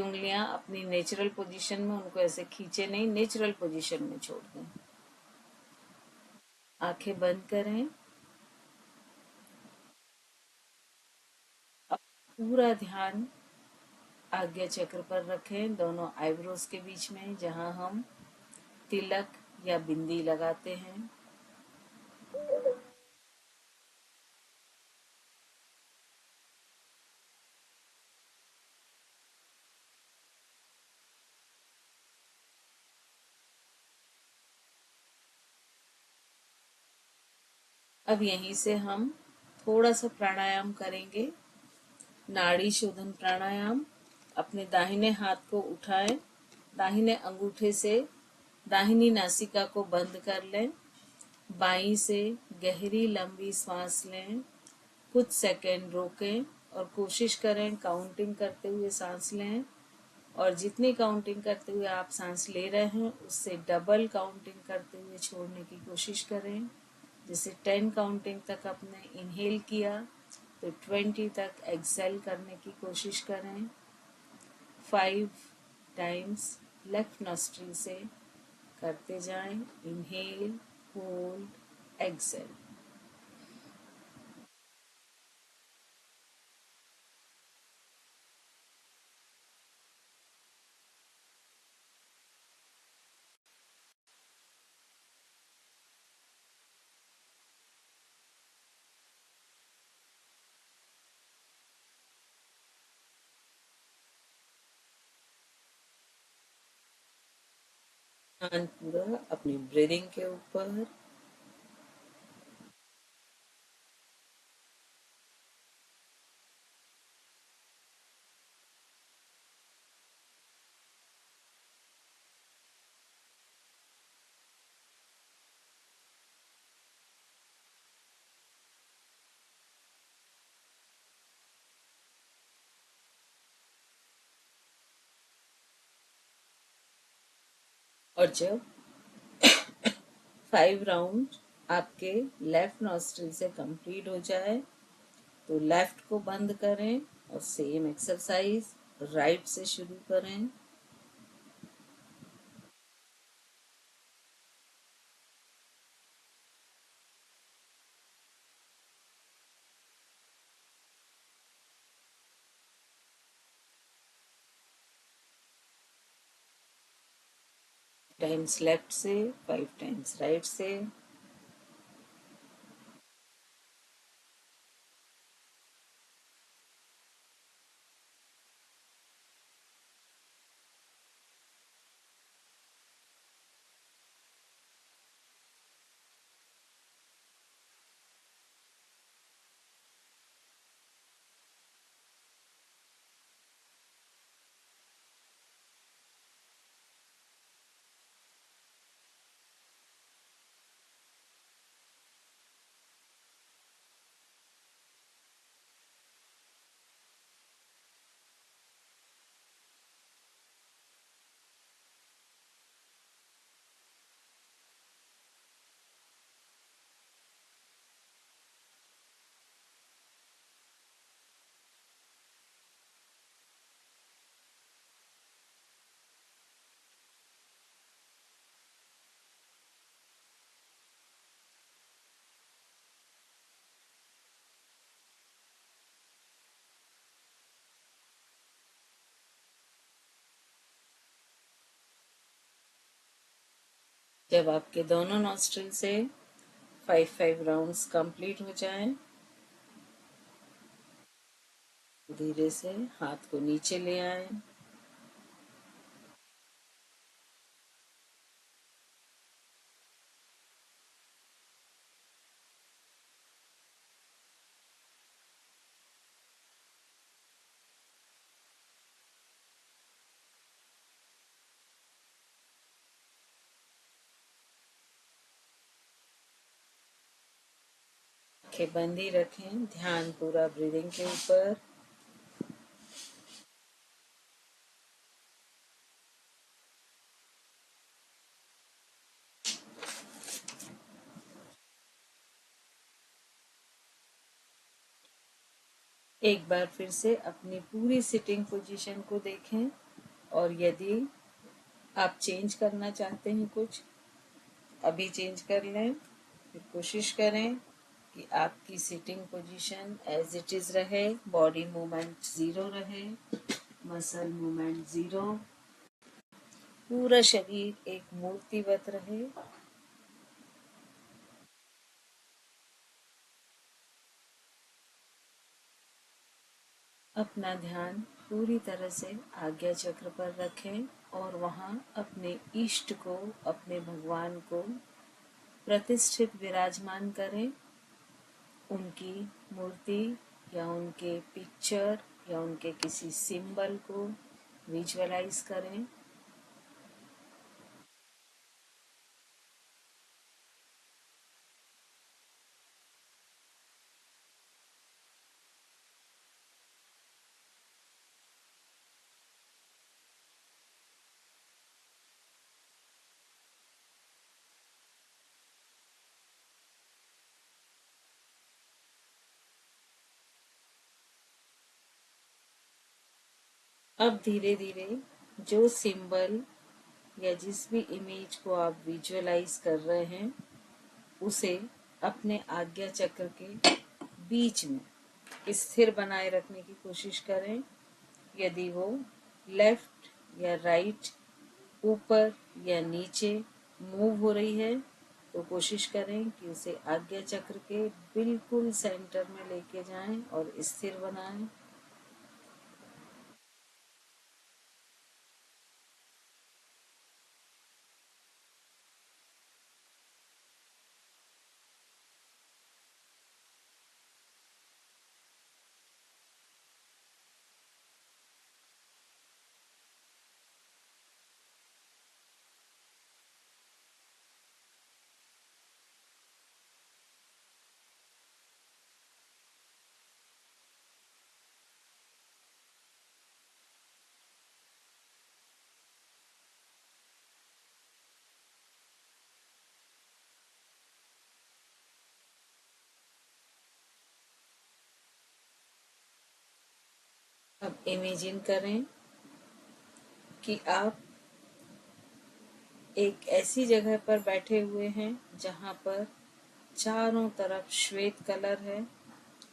उंगलियां अपनी natural position में, उनको ऐसे खींचे नहीं, नेचुरल पोजीशन में छोड़ दें। आंखें बंद करें। अब पूरा ध्यान आज्ञा चक्र पर रखें, दोनों आईब्रोज के बीच में, जहां हम तिलक या बिंदी लगाते हैं। अब यहीं से हम थोड़ा सा प्राणायाम करेंगे, नाड़ी शोधन प्राणायाम। अपने दाहिने हाथ को उठाएं, दाहिने अंगूठे से दाहिनी नासिका को बंद कर लें, बाईं से गहरी लंबी सांस लें, कुछ सेकंड रोकें और कोशिश करें काउंटिंग करते हुए सांस लें। और जितनी काउंटिंग करते हुए आप सांस ले रहे हैं उससे डबल काउंटिंग करते हुए छोड़ने की कोशिश करें। जैसे 10 काउंटिंग तक आपने इनहेल किया तो 20 तक एक्सहेल करने की कोशिश करें। 5 टाइम्स लेफ्ट नॉस्ट्रिल से करते जाएं, इनहेल, होल्ड, एक्सहेल। ध्यान पूरा अपनी ब्रीदिंग के ऊपर। और जब 5 राउंड आपके लेफ्ट नॉस्ट्रिल से कंप्लीट हो जाए तो लेफ्ट को बंद करें और सेम एक्सरसाइज राइट से शुरू करें। टाइम्स लेफ्ट से, 5 टाइम्स राइट से। जब आपके दोनों नॉस्ट्रिल से 5 राउंड्स कंप्लीट हो जाएं, धीरे से हाथ को नीचे ले आए। आंखें बंद ही रखें, ध्यान पूरा ब्रीदिंग के ऊपर। एक बार फिर से अपनी पूरी सिटिंग पोजीशन को देखें। और यदि आप चेंज करना चाहते हैं कुछ, अभी चेंज कर लें। फिर कोशिश करें कि आपकी sitting position as it is रहे, बॉडी मूवमेंट 0 रहे, मसल मूवमेंट 0, पूरा शरीर एक मूर्तिवत रहे। अपना ध्यान पूरी तरह से आज्ञा चक्र पर रखें और वहाँ अपने इष्ट को, अपने भगवान को प्रतिष्ठित विराजमान करें। उनकी मूर्ति या उनके पिक्चर या उनके किसी सिंबल को विजुअलाइज करें। अब धीरे धीरे जो सिंबल या जिस भी इमेज को आप विजुअलाइज कर रहे हैं उसे अपने आज्ञा चक्र के बीच में स्थिर बनाए रखने की कोशिश करें। यदि वो लेफ्ट या राइट, ऊपर या नीचे मूव हो रही है तो कोशिश करें कि उसे आज्ञा चक्र के बिल्कुल सेंटर में लेके जाएं और स्थिर बनाएं। अब इमेजिन करें कि आप एक ऐसी जगह पर बैठे हुए हैं जहां पर चारों तरफ श्वेत कलर है।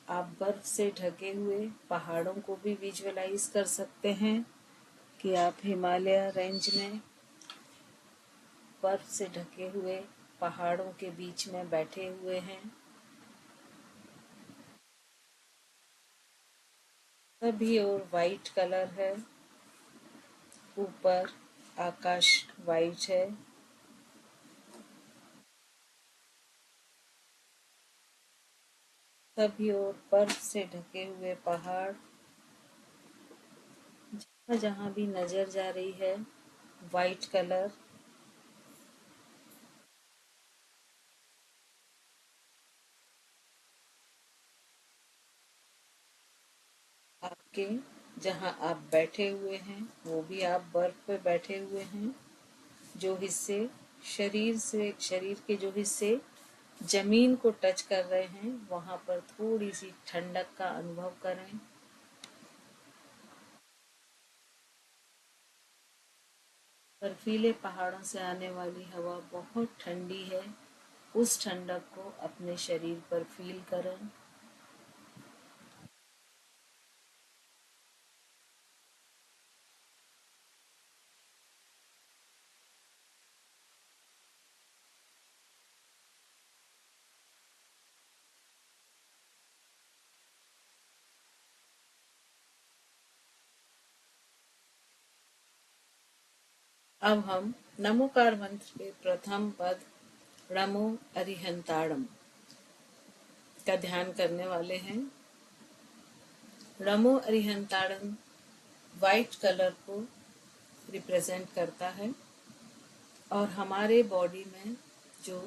आप बर्फ से ढके हुए पहाड़ों को भी विजुअलाइज कर सकते हैं कि आप हिमालय रेंज में बर्फ से ढके हुए पहाड़ों के बीच में बैठे हुए हैं। सभी ओर वाइट कलर है, ऊपर आकाश वाइट है। सभी ओर बर्फ से ढके हुए पहाड़, जहाँ जहाँ भी नजर जा रही है वाइट कलर। आपके जहाँ आप बैठे हुए हैं वो भी आप बर्फ पे बैठे हुए हैं। जो हिस्से शरीर के जो हिस्से जमीन को टच कर रहे हैं वहां पर थोड़ी सी ठंडक का अनुभव करें। बर्फीले पहाड़ों से आने वाली हवा बहुत ठंडी है। उस ठंडक को अपने शरीर पर फील करें। अब हम नमोकार मंत्र के प्रथम पद णमो अरिहंताड़म का ध्यान करने वाले हैं। णमो अरिहंताड़म वाइट कलर को रिप्रेजेंट करता है और हमारे बॉडी में जो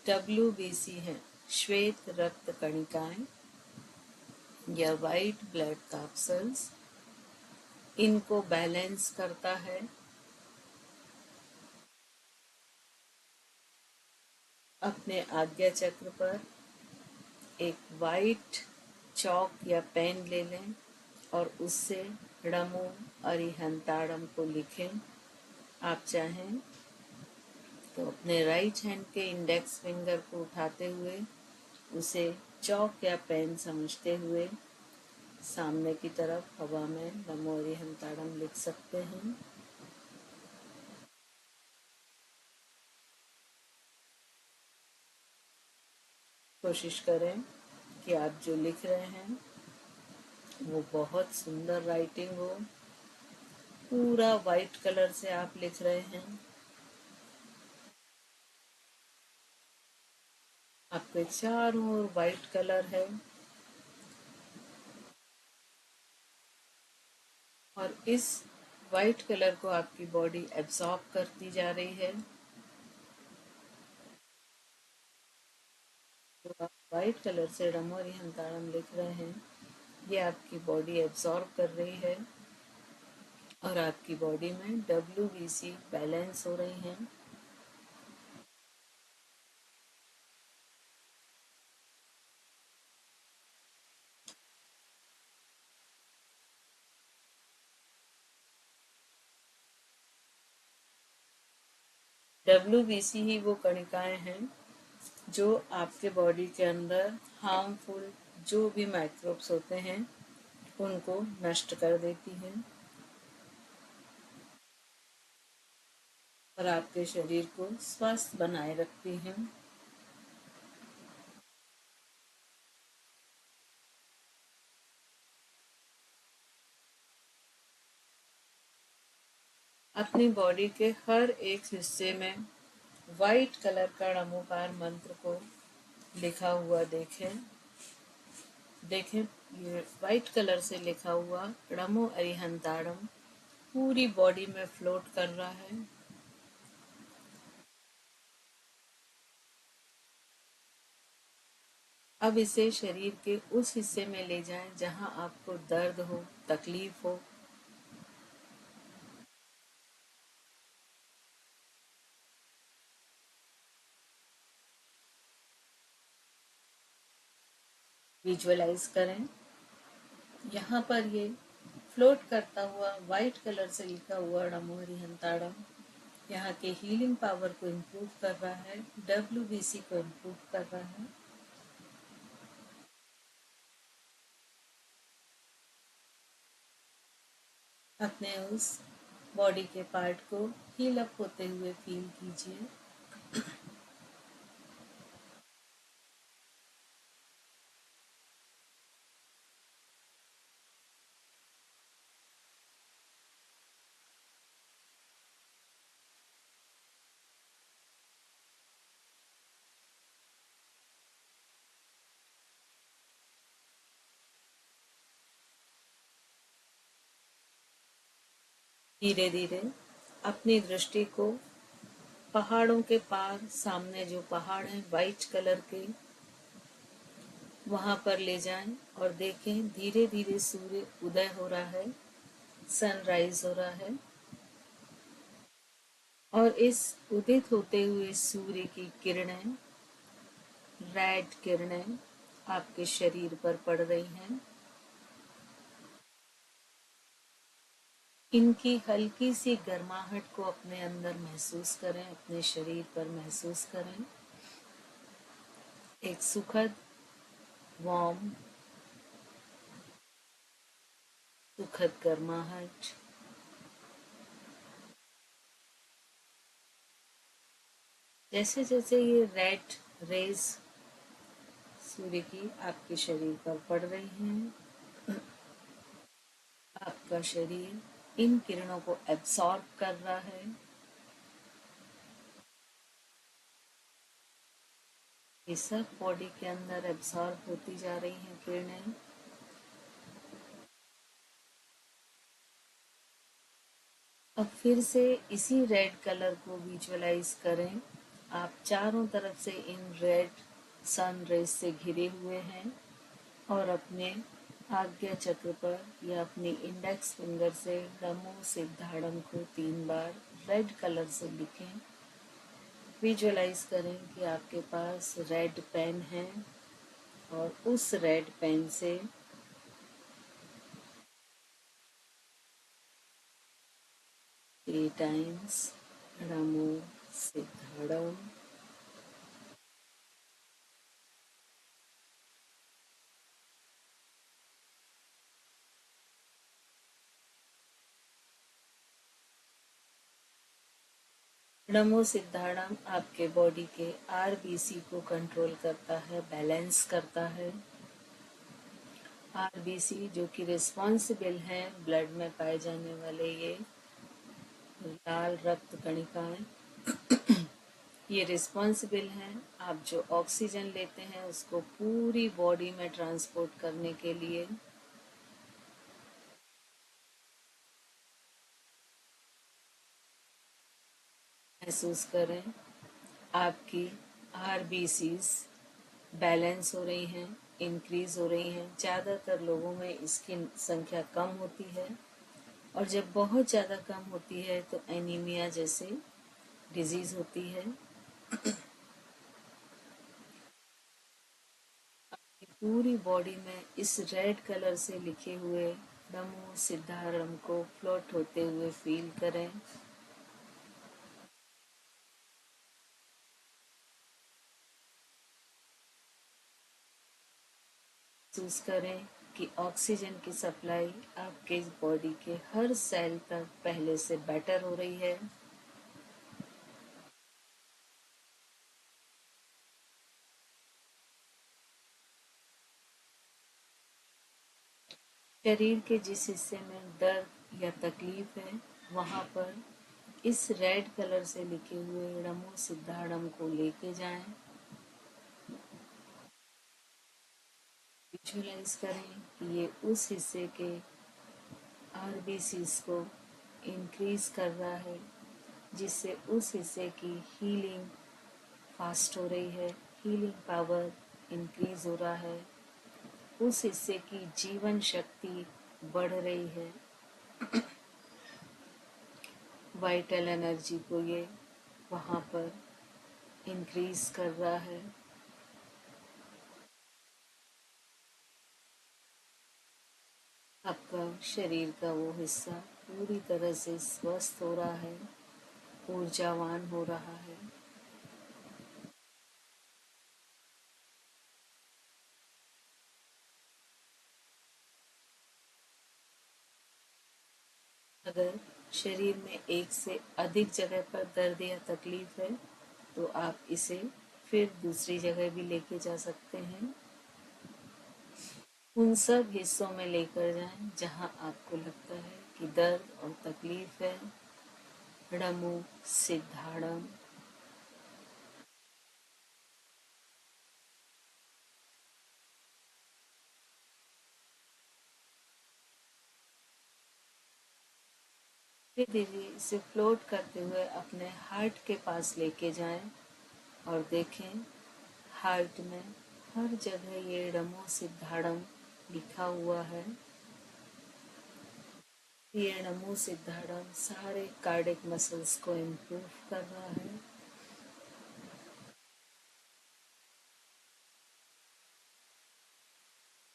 WBC है, श्वेत रक्त कणिकाएं या वाइट ब्लड कैप्सूल्स, इनको बैलेंस करता है। अपने आज्ञा चक्र पर एक वाइट चौक या पेन ले लें और उससे रमो अरिहंताड़म को लिखें। आप चाहें तो अपने राइट हैंड के इंडेक्स फिंगर को उठाते हुए उसे चौक या पेन समझते हुए सामने की तरफ हवा में नमो अरिहंताड़म लिख सकते हैं। कोशिश करें कि आप जो लिख रहे हैं वो बहुत सुंदर राइटिंग हो। पूरा वाइट कलर से आप लिख रहे हैं। आपके चारों ओर वाइट कलर है और इस वाइट कलर को आपकी बॉडी एब्जॉर्ब करती जा रही है। जो आप वाइट कलर से रमो अरिहंताड़म लिख रहे हैं ये आपकी बॉडी एब्जॉर्ब कर रही है और आपकी बॉडी में WBC बैलेंस हो रही हैं। WBC ही वो कणिकाएं हैं जो आपके बॉडी के अंदर हार्मफुल जो भी माइक्रोब्स होते हैं उनको नष्ट कर देती हैं और आपके शरीर को स्वस्थ बनाए रखती हैं। अपनी बॉडी के हर एक हिस्से में वाइट कलर का नमोकार मंत्र को लिखा हुआ देखें। ये वाइट कलर से लिखा हुआ रमो अरिहंताड़म पूरी बॉडी में फ्लोट कर रहा है। अब इसे शरीर के उस हिस्से में ले जाएं जहां आपको दर्द हो, तकलीफ हो। विजुअलाइज करें यहाँ पर ये फ्लोट करता हुआ वाइट कलर से लिखा हुआ नमो अरिहंताड़म यहाँ के हीलिंग पावर को इम्प्रूव कर रहा है, WBC को इम्प्रूव कर रहा है। अपने उस बॉडी के पार्ट को हील अप होते हुए फील कीजिए। धीरे धीरे अपनी दृष्टि को पहाड़ों के पार सामने जो पहाड़ हैं वाइट कलर के वहां पर ले जाएं और देखें धीरे धीरे सूर्य उदय हो रहा है, सनराइज हो रहा है और इस उदित होते हुए सूर्य की किरणें, रेड किरणें आपके शरीर पर पड़ रही हैं। इनकी हल्की सी गर्माहट को अपने अंदर महसूस करें, अपने शरीर पर महसूस करें। एक सुखद वार्म सुखद गर्माहट। जैसे जैसे ये रेड रेज सूर्य की आपके शरीर पर पड़ रही हैं आपका शरीर इन किरणों को एब्सॉर्ब कर रहा है। ये सब बॉडी के अंदर एब्सॉर्ब होती जा रही हैं किरणें। अब फिर से इसी रेड कलर को विजुअलाइज करें। आप चारों तरफ से इन रेड सन रेज से घिरे हुए हैं और अपने आज्ञा चक्र पर या अपनी इंडेक्स फिंगर से नमो सिद्धाड़म को 3 बार रेड कलर से लिखें। विजुअलाइज करें कि आपके पास रेड पेन है और उस रेड पेन से 3 times Namo Siddhadam. नमो सिद्धाणम आपके बॉडी के आरबीसी को कंट्रोल करता है, बैलेंस करता है। आरबीसी जो कि रिस्पॉन्सिबल है ब्लड में पाए जाने वाले ये लाल रक्त कणिकाएं, ये रिस्पॉन्सिबल हैं आप जो ऑक्सीजन लेते हैं उसको पूरी बॉडी में ट्रांसपोर्ट करने के लिए। महसूस करें आपकी आरबीसीज बैलेंस हो रही हैं, इंक्रीज हो रही हैं। ज़्यादातर लोगों में इसकी संख्या कम होती है और जब बहुत ज़्यादा कम होती है तो एनीमिया जैसे डिजीज़ होती है। पूरी बॉडी में इस रेड कलर से लिखे हुए नमो सिद्धारम को फ्लोट होते हुए फील करें। महसूस करें कि ऑक्सीजन की सप्लाई आपके बॉडी के हर सेल तक पहले से बेटर हो रही है। शरीर के जिस हिस्से में दर्द या तकलीफ है वहाँ पर इस रेड कलर से लिखे हुए नमो सिद्धाड़म को लेके जाएं। विजुअलाइज करें कि ये उस हिस्से के आरबीसीज को इंक्रीज कर रहा है जिससे उस हिस्से की हीलिंग फास्ट हो रही है, हीलिंग पावर इंक्रीज हो रहा है, उस हिस्से की जीवन शक्ति बढ़ रही है। वाइटल एनर्जी को ये वहाँ पर इंक्रीज कर रहा है। आपका शरीर का वो हिस्सा पूरी तरह से स्वस्थ हो रहा है, ऊर्जावान हो रहा है। अगर शरीर में एक से अधिक जगह पर दर्द या तकलीफ है तो आप इसे फिर दूसरी जगह भी लेके जा सकते हैं। उन सब हिस्सों में लेकर जाएं जहां आपको लगता है कि दर्द और तकलीफ है। णमो सिद्धाड़म। धीरे धीरे इसे फ्लोट करते हुए अपने हार्ट के पास लेके जाएं और देखें हार्ट में हर जगह ये णमो सिद्धाड़म लिखा हुआ है। ये णमो सिद्धाड़म सारे कार्डिक मसल्स को इम्प्रूव कर रहा है।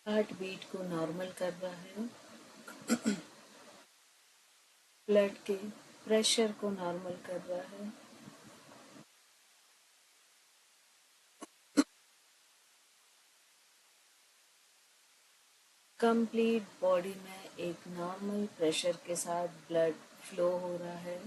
हार्ट बीट को नॉर्मल कर रहा है। ब्लड के प्रेशर को नॉर्मल कर रहा है। कंप्लीट बॉडी में एक नॉर्मल प्रेशर के साथ ब्लड फ्लो हो रहा है।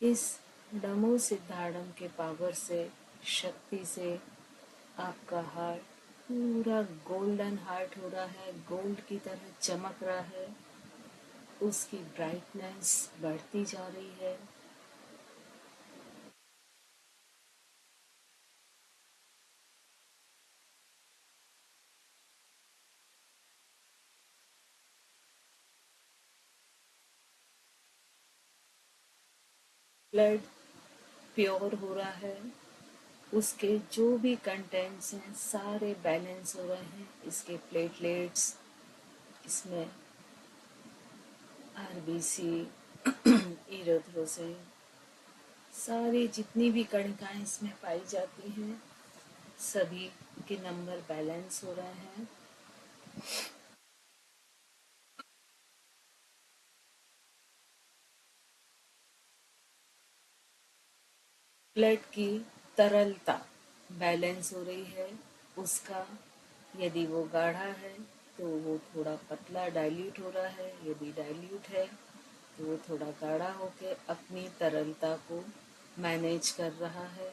इस नमो सिद्धाड़म के पावर से, शक्ति से आपका हार्ट पूरा गोल्डन हार्ट हो रहा है, गोल्ड की तरह चमक रहा है, उसकी ब्राइटनेस बढ़ती जा रही है। ब्लड प्योर हो रहा है, उसके जो भी कंटेंट्स हैं सारे बैलेंस हो रहे हैं। इसके प्लेटलेट्स, इसमें आरबीसी, इरिथ्रोसाइट सारी जितनी भी कणिकाएं इसमें पाई जाती हैं सभी के नंबर बैलेंस हो रहे हैं। ब्लड की तरलता बैलेंस हो रही है उसका। यदि वो गाढ़ा है तो वो थोड़ा पतला डाइल्यूट हो रहा है, यदि डाइल्यूट है तो वो थोड़ा गाढ़ा होके अपनी तरलता को मैनेज कर रहा है।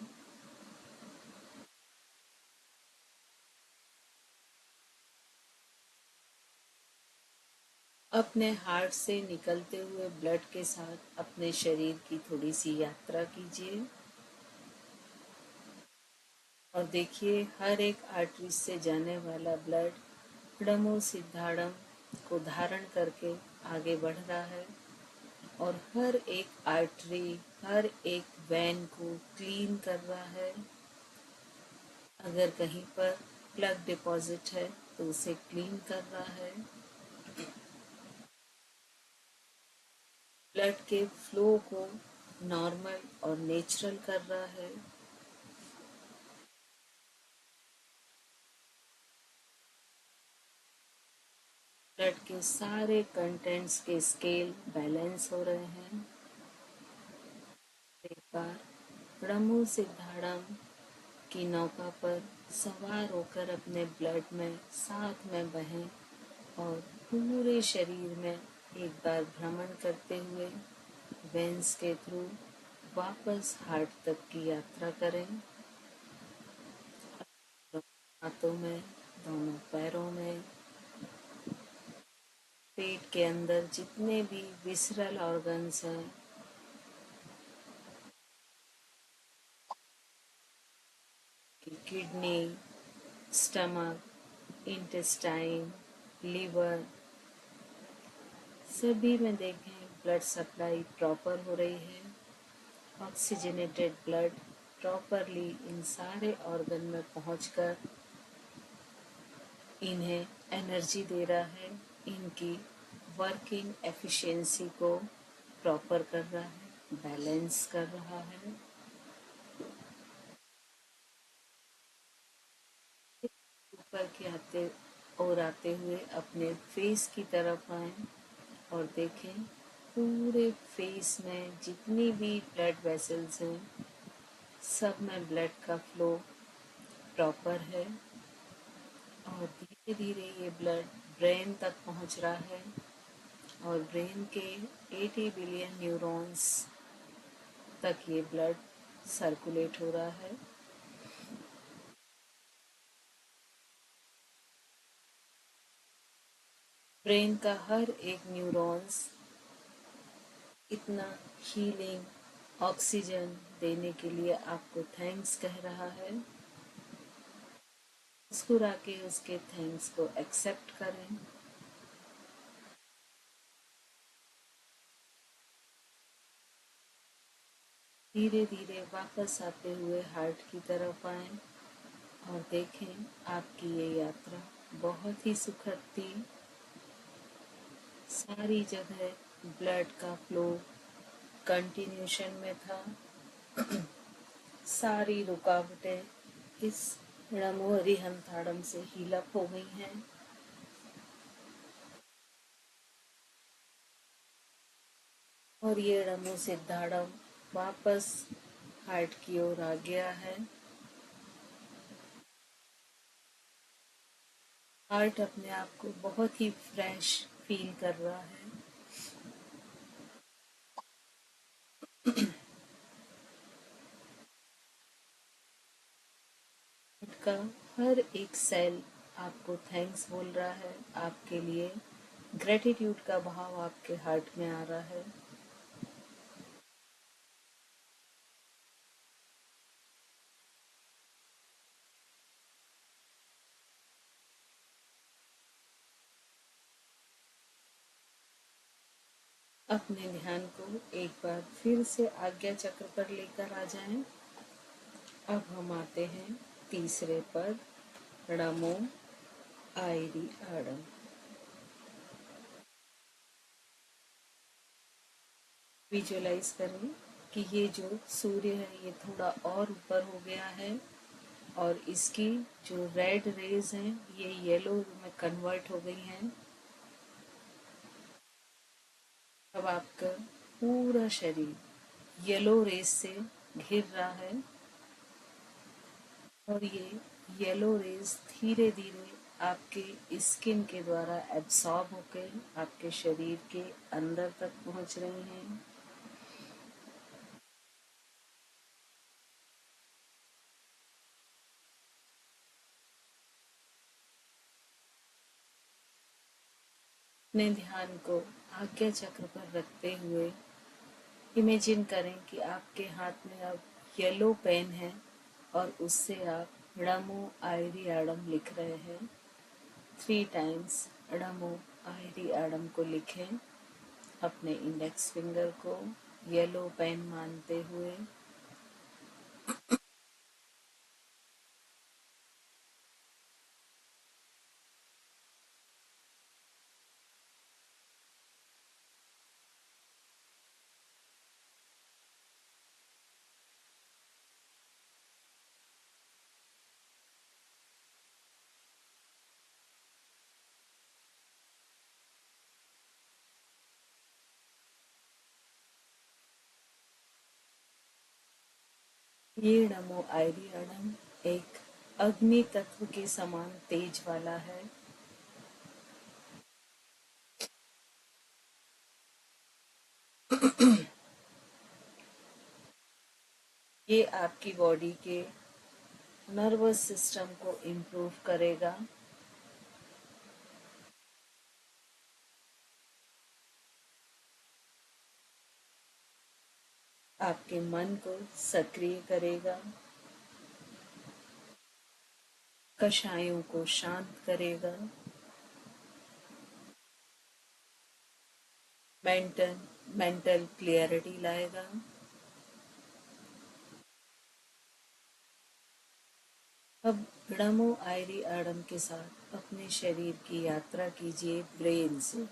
अपने हार्ट से निकलते हुए ब्लड के साथ अपने शरीर की थोड़ी सी यात्रा कीजिए और देखिए हर एक आर्टरी से जाने वाला ब्लड ड़मो सिद्धाड़म को धारण करके आगे बढ़ रहा है और हर एक आर्टरी, हर एक वेन को क्लीन कर रहा है। अगर कहीं पर प्लग डिपॉजिट है तो उसे क्लीन कर रहा है। ब्लड के फ्लो को नॉर्मल और नेचुरल कर रहा है। ब्लड के सारे कंटेंट्स के स्केल बैलेंस हो रहे हैं। एक बार ब्रह्मो सिद्धाड़म की नौका पर सवार होकर अपने ब्लड में साथ में बहें और पूरे शरीर में एक बार भ्रमण करते हुए वेंस के थ्रू वापस हार्ट तक की यात्रा करें। हाथों में, दोनों पैरों में, पेट के अंदर जितने भी विसरल ऑर्गन्स हैं किडनी, स्टमक, इंटेस्टाइन, लीवर, सभी में देखें ब्लड सप्लाई प्रॉपर हो रही है। ऑक्सीजनेटेड ब्लड प्रॉपरली इन सारे ऑर्गन में पहुंचकर इन्हें एनर्जी दे रहा है, इनकी वर्किंग एफिशिएंसी को प्रॉपर कर रहा है, बैलेंस कर रहा है। ऊपर के आते हुए अपने फेस की तरफ आए और देखें पूरे फेस में जितनी भी ब्लड वेसल्स हैं सब में ब्लड का फ्लो प्रॉपर है और धीरे धीरे ये ब्लड ब्रेन तक पहुंच रहा है और ब्रेन के 80 बिलियन न्यूरॉन्स तक ये ब्लड सर्कुलेट हो रहा है। ब्रेन का हर एक न्यूरॉन्स इतना हीलिंग ऑक्सीजन देने के लिए आपको थैंक्स कह रहा है। मुस्कुरा के उसके थैंक्स को एक्सेप्ट करें। धीरे धीरे वापस आते हुए हार्ट की तरफ आए और देखें आपकी ये यात्रा बहुत ही सुखद थी। सारी जगह ब्लड का फ्लो कंटिन्यूशन में था। सारी रुकावटें इस णमोहरी हंथाड़म से हीलअप हो गई हैं। और ये णमो सिद्धाड़म वापस हार्ट की ओर आ गया है। हार्ट अपने आप को बहुत ही फ्रेश फील कर रहा है। हार्ट का हर एक सेल आपको थैंक्स बोल रहा है, आपके लिए ग्रेटिट्यूड का भाव आपके हार्ट में आ रहा है। अपने ध्यान को एक बार फिर से आज्ञा चक्र पर लेकर आ जाएं। अब हम आते हैं तीसरे पद णमो आयरी आड़म। विजुअलाइज करें कि ये जो सूर्य है ये थोड़ा और ऊपर हो गया है और इसकी जो रेड रेज हैं ये येलो में कन्वर्ट हो गई हैं। अब आपका पूरा शरीर येलो रेज से घिर रहा है और ये येलो रेज धीरे धीरे आपके स्किन के द्वारा एब्सॉर्ब होकर आपके शरीर के अंदर तक पहुंच रही हैं। अपने ध्यान को आज्ञा चक्र पर रखते हुए इमेजिन करें कि आपके हाथ में अब येलो पेन है और उससे आप ड़मो आयरी आड़म लिख रहे हैं। 3 टाइम्स ड़मो आयरी आड़म को लिखें अपने इंडेक्स फिंगर को येलो पेन मानते हुए। ये नमो आयरियडम एक अग्नि तत्व के समान तेज वाला है। ये आपकी बॉडी के नर्वस सिस्टम को इम्प्रूव करेगा। आपके मन को सक्रिय करेगा, कषायों को शांत करेगा, मेंटल क्लियरिटी लाएगा। अब ब्रह्मो आयरी आड़म के साथ अपने शरीर की यात्रा कीजिए ब्रेन से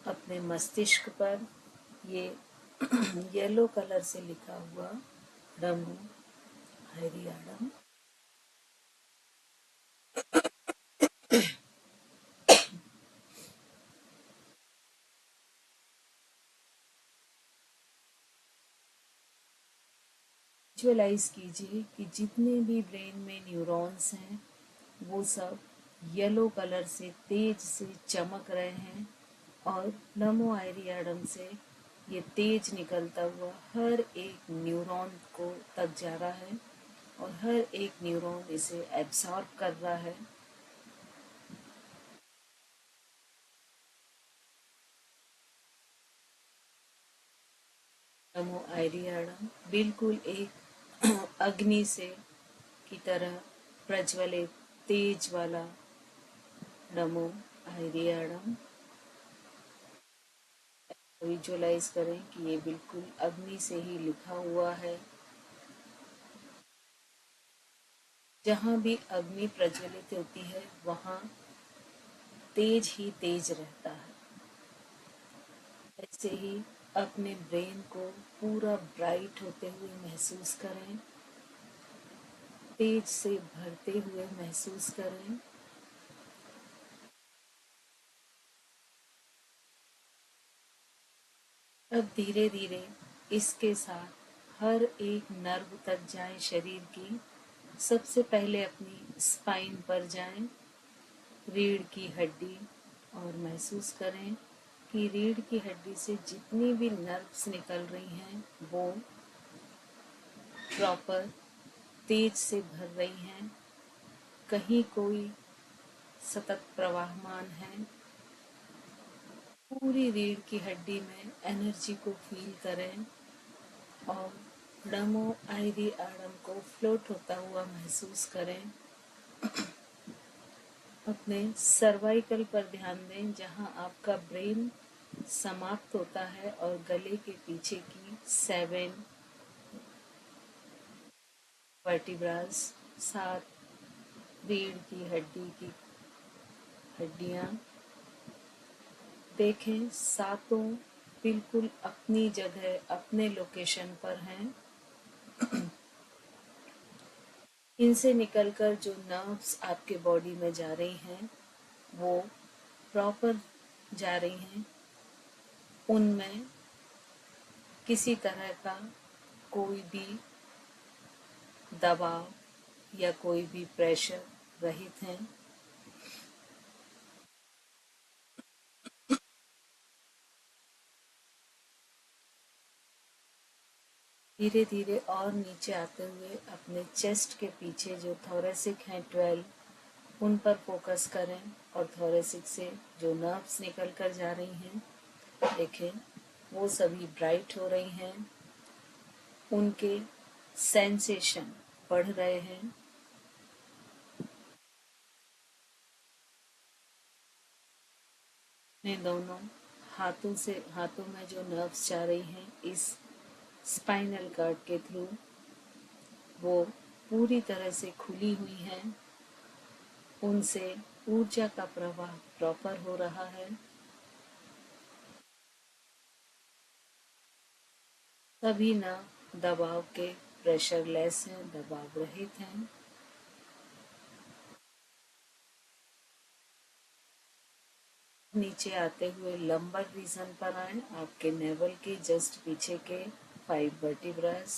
अपने मस्तिष्क पर। ये येलो कलर से लिखा हुआ ब्रह्मो आयरी आड़म विजुअलाइज कीजिए कि जितने भी ब्रेन में न्यूरॉन्स हैं वो सब येलो कलर से तेज से चमक रहे हैं और नमो आयरियाडम से ये तेज निकलता हुआ हर एक न्यूरॉन को तक जा रहा है और हर एक न्यूरॉन इसे एब्सॉर्ब कर रहा है। नमो आयरियाडम बिल्कुल एक अग्नि से की तरह प्रज्वलित तेज वाला नमो आयरियाडम। विजुअलाइज करें कि ये बिल्कुल अग्नि से ही लिखा हुआ है। जहाँ भी अग्नि प्रज्वलित होती है वहाँ तेज ही तेज रहता है। ऐसे ही अपने ब्रेन को पूरा ब्राइट होते हुए महसूस करें, तेज से भरते हुए महसूस करें। अब धीरे धीरे इसके साथ हर एक नर्व तक जाएं शरीर की। सबसे पहले अपनी स्पाइन पर जाएं, रीढ़ की हड्डी, और महसूस करें कि रीढ़ की हड्डी से जितनी भी नर्व्स निकल रही हैं वो प्रॉपर तेज से भर रही हैं। कहीं कोई सतत प्रवाहमान है। पूरी रीढ़ की हड्डी में एनर्जी को फील करें और नमो आयरी आड़म को फ्लोट होता हुआ महसूस करें। अपने सर्वाइकल पर ध्यान दें जहां आपका ब्रेन समाप्त होता है और गले के पीछे की 7 वर्टिब्रास, 7 रीढ़ की हड्डी की हड्डियां देखें, सातों बिल्कुल अपनी जगह, अपने लोकेशन पर हैं। इनसे निकलकर जो नर्व्स आपके बॉडी में जा रही हैं वो प्रॉपर जा रही हैं। उनमें किसी तरह का कोई भी दबाव या कोई भी प्रेशर रहित हैं। धीरे धीरे और नीचे आते हुए अपने चेस्ट के पीछे जो थोरेसिक हैं 12 उन पर फोकस करें और थोरेसिक से जो नर्व्स निकल कर जा रही हैं देखें वो सभी ब्राइट हो रही हैं। उनके सेंसेशन बढ़ रहे हैं। अपने दोनों हाथों में जो नर्व्स जा रही हैं इस स्पाइनल कार्ड के थ्रू वो पूरी तरह से खुली हुई हैं। उनसे ऊर्जा का प्रवाह प्रॉपर हो रहा है। सभी नर्व दबाव के प्रेशर लेस हैं, दबाव रहित हैं। नीचे आते हुए लंबर रीजन पर आए, आपके नेवल के जस्ट पीछे के 5 वर्टिब्रास,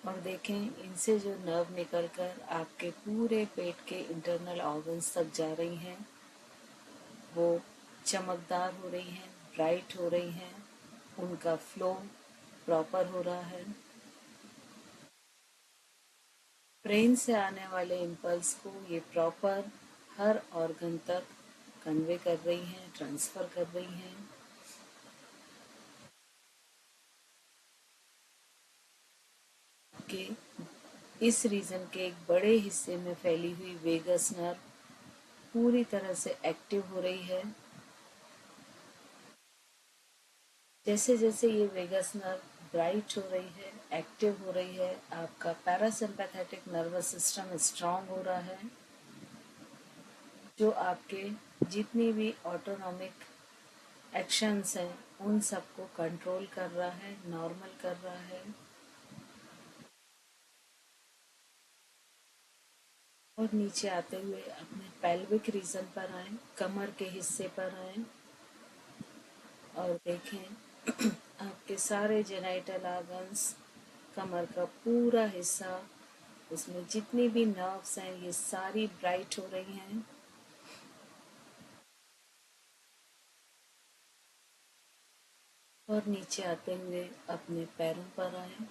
और देखें इनसे जो नर्व निकलकर आपके पूरे पेट के इंटरनल ऑर्गन्स तक जा रही हैं वो चमकदार हो रही हैं, ब्राइट हो रही हैं। उनका फ्लो प्रॉपर हो रहा है। ब्रेन से आने वाले इम्पल्स को ये प्रॉपर हर ऑर्गन तक कन्वे कर रही हैं, ट्रांसफर कर रही हैं। के इस रीजन के एक बड़े हिस्से में फैली हुई वेगस नर्व पूरी तरह से एक्टिव हो रही है। जैसे जैसे ये वेगस नर्व ब्राइट हो रही है, एक्टिव हो रही है, आपका पैरासिम्पैथेटिक नर्वस सिस्टम स्ट्रांग हो रहा है, जो आपके जितनी भी ऑटोनॉमिक एक्शंस हैं उन सबको कंट्रोल कर रहा है, नॉर्मल कर रहा है। और नीचे आते हुए अपने पेल्विक रीजन पर आए, कमर के हिस्से पर आए और देखें आपके सारे जेनाइटल ऑर्गन्स, कमर का पूरा हिस्सा, उसमें जितनी भी नर्व्स हैं ये सारी ब्राइट हो रही हैं। और नीचे आते हुए अपने पैरों पर आए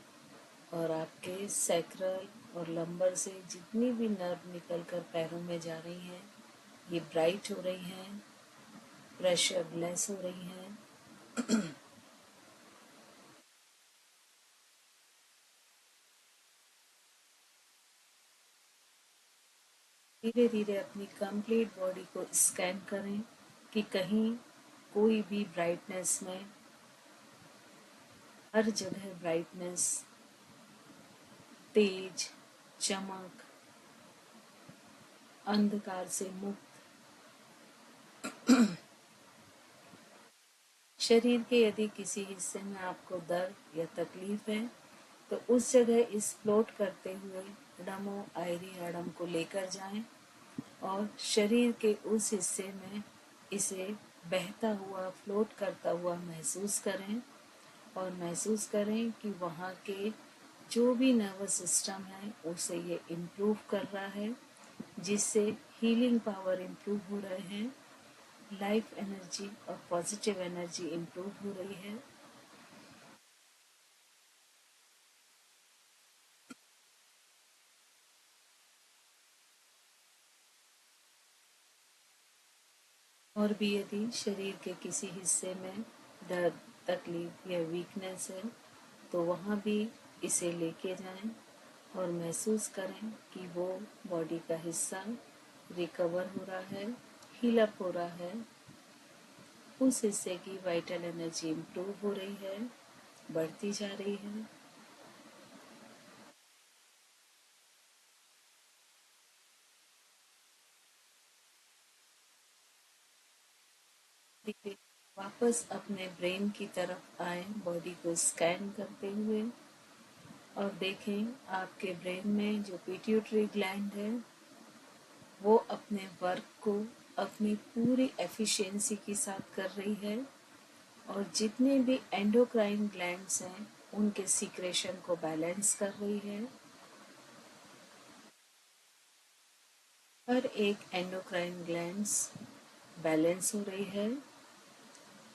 और आपके सैक्रल और लंबर से जितनी भी नर्व निकलकर पैरों में जा रही हैं ये ब्राइट हो रही हैं, प्रेशर लेस हो रही हैं। धीरे धीरे अपनी कंप्लीट बॉडी को स्कैन करें कि कहीं कोई भी ब्राइटनेस में, हर जगह ब्राइटनेस, तेज चमक, अंधकार से मुक्त। शरीर के यदि किसी हिस्से में आपको दर्द या तकलीफ है तो उस जगह इस फ्लोट करते हुए डमो आयरी आडम को लेकर जाएं और शरीर के उस हिस्से में इसे बहता हुआ, फ्लोट करता हुआ महसूस करें और महसूस करें कि वहाँ के जो भी नर्वस सिस्टम है उसे ये इम्प्रूव कर रहा है, जिससे हीलिंग पावर इम्प्रूव हो रहे हैं, लाइफ एनर्जी और पॉजिटिव एनर्जी इम्प्रूव हो रही है। और भी यदि शरीर के किसी हिस्से में दर्द, तकलीफ या वीकनेस है तो वहाँ भी इसे लेके जाएं और महसूस करें कि वो बॉडी का हिस्सा रिकवर हो रहा है, हील अप हो रहा है, उस हिस्से की वाइटल एनर्जी इम्प्रूव हो रही है, बढ़ती जा रही है। धीरे वापस अपने ब्रेन की तरफ आए, बॉडी को स्कैन करते हुए, और देखें आपके ब्रेन में जो पिट्यूटरी ग्लैंड है वो अपने वर्क को अपनी पूरी एफिशिएंसी के साथ कर रही है, और जितने भी एंडोक्राइन ग्लैंड्स हैं उनके सीक्रेशन को बैलेंस कर रही है। हर एक एंडोक्राइन ग्लैंड्स बैलेंस हो रही है,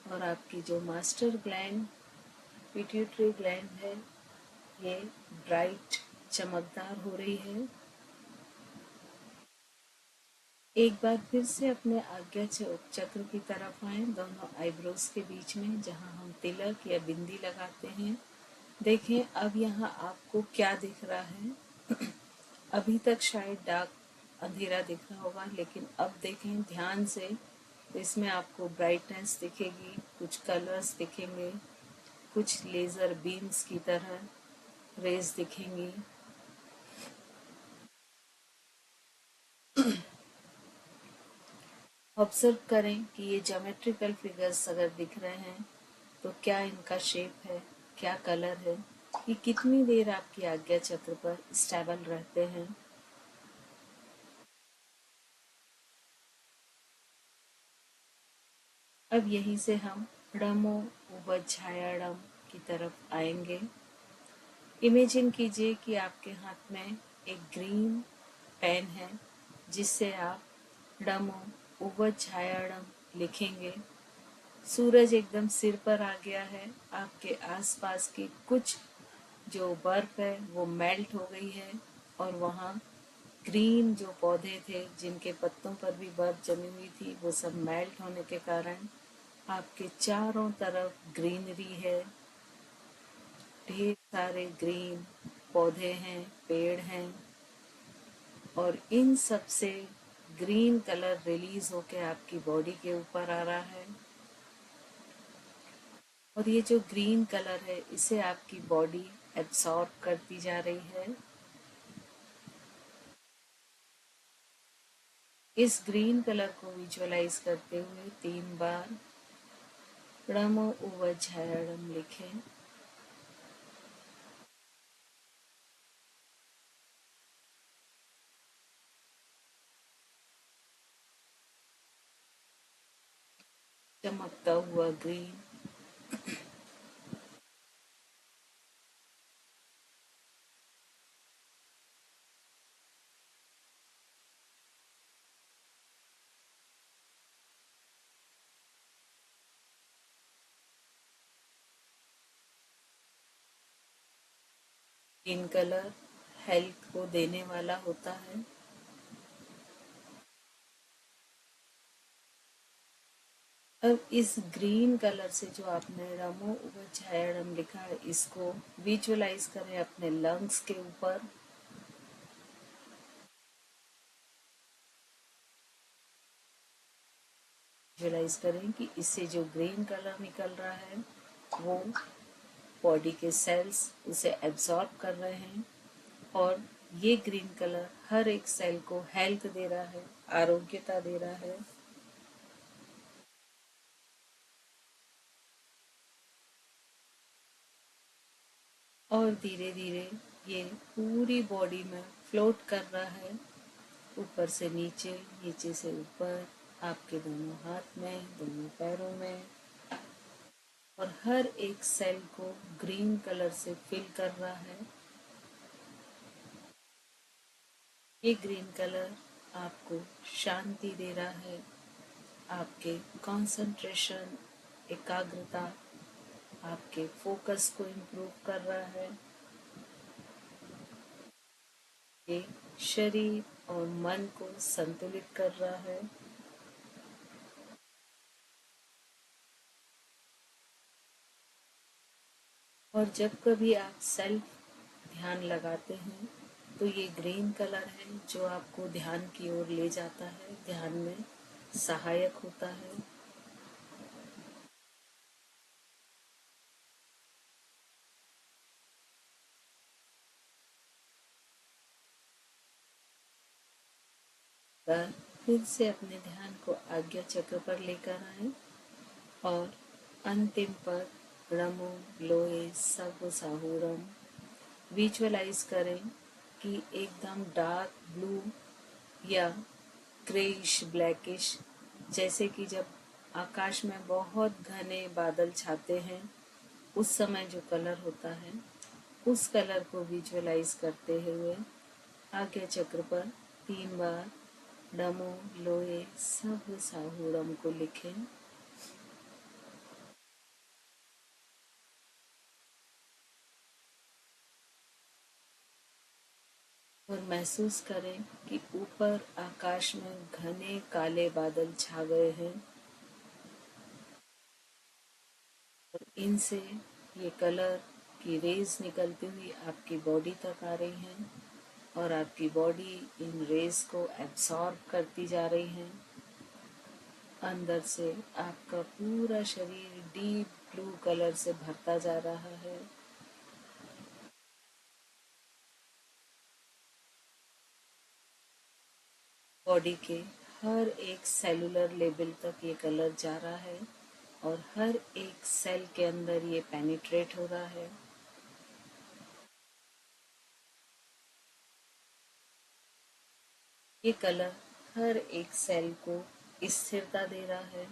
और आपकी जो मास्टर ग्लैंड पिट्यूटरी ग्लैंड है ये ब्राइट चमकदार हो रही है। एक बार फिर से अपने आज्ञा चक्र की तरफ आए, दोनों आईब्रोज के बीच में जहां हम तिलक या बिंदी लगाते हैं। देखें अब यहाँ आपको क्या दिख रहा है। अभी तक शायद डार्क अंधेरा दिख रहा होगा, लेकिन अब देखें ध्यान से तो इसमें आपको ब्राइटनेस दिखेगी, कुछ कलर्स दिखेंगे, कुछ लेज़र बीम्स की तरह रेज दिखेंगी। ऑब्जर्व करें कि ये ज्योमेट्रिकल फिगर्स अगर दिख रहे हैं तो क्या इनका शेप है, क्या कलर है, ये कितनी देर आपकी आज्ञा चक्र पर स्टेबल रहते हैं। अब यहीं से हम ड़मो उवज्झायाड़म की तरफ आएंगे। इमेजिन कीजिए कि आपके हाथ में एक ग्रीन पेन है जिससे आप ड़मो उवज्झायाड़म लिखेंगे। सूरज एकदम सिर पर आ गया है, आपके आसपास की कुछ जो बर्फ है वो मेल्ट हो गई है, और वहाँ ग्रीन जो पौधे थे जिनके पत्तों पर भी बर्फ जमी हुई थी वो सब मेल्ट होने के कारण आपके चारों तरफ ग्रीनरी है, ढेर सारे ग्रीन पौधे हैं, पेड़ हैं, और इन सब से ग्रीन कलर रिलीज होके आपकी बॉडी के ऊपर आ रहा है। और ये जो ग्रीन कलर है इसे आपकी बॉडी एब्सॉर्ब करती जा रही है। इस ग्रीन कलर को विजुअलाइज करते हुए 3 बार ड़मो उवज्झायाड़म लिखें। चमकता हुआ ग्रीन, ग्रीन कलर हेल्थ को देने वाला होता है। अब इस ग्रीन कलर से जो आपने ड़मो उवज्झायाड़म लिखा है इसको विजुअलाइज करें अपने लंग्स के ऊपर। विजुअलाइज करें कि इससे जो ग्रीन कलर निकल रहा है वो बॉडी के सेल्स उसे एब्जॉर्ब कर रहे हैं, और ये ग्रीन कलर हर एक सेल को हेल्थ दे रहा है, आरोग्यता दे रहा है। और धीरे धीरे ये पूरी बॉडी में फ्लोट कर रहा है, ऊपर से नीचे, नीचे से ऊपर, आपके दोनों हाथ में, दोनों पैरों में, और हर एक सेल को ग्रीन कलर से फिल कर रहा है। ये ग्रीन कलर आपको शांति दे रहा है, आपके कंसंट्रेशन, एकाग्रता, आपके फोकस को इम्प्रूव कर रहा है। ये शरीर और मन को संतुलित कर रहा है। और जब कभी आप सेल्फ ध्यान लगाते हैं तो ये ग्रीन कलर है जो आपको ध्यान की ओर ले जाता है, ध्यान में सहायक होता है। फिर से अपने ध्यान को आज्ञा चक्र पर लेकर आए, और अंतिम पद रमो लोए सब साहूरम। विजुअलाइज करें कि एकदम डार्क ब्लू या ग्रेइश ब्लैकिश, जैसे कि जब आकाश में बहुत घने बादल छाते हैं उस समय जो कलर होता है, उस कलर को विजुअलाइज करते हुए आज्ञा चक्र पर 3 बार डमो लोए सब साहूरम को लिखें। और महसूस करें कि ऊपर आकाश में घने काले बादल छा गए हैं और इनसे ये कलर की रेज निकलती हुई आपकी बॉडी तक आ रही हैं और आपकी बॉडी इन रेज को एब्सॉर्ब करती जा रही है। अंदर से आपका पूरा शरीर डीप ब्लू कलर से भरता जा रहा है। बॉडी के हर एक सेलुलर लेवल तक ये कलर जा रहा है और हर एक सेल के अंदर ये पेनिट्रेट हो रहा है। ये कलर हर एक सेल को स्थिरता दे रहा है,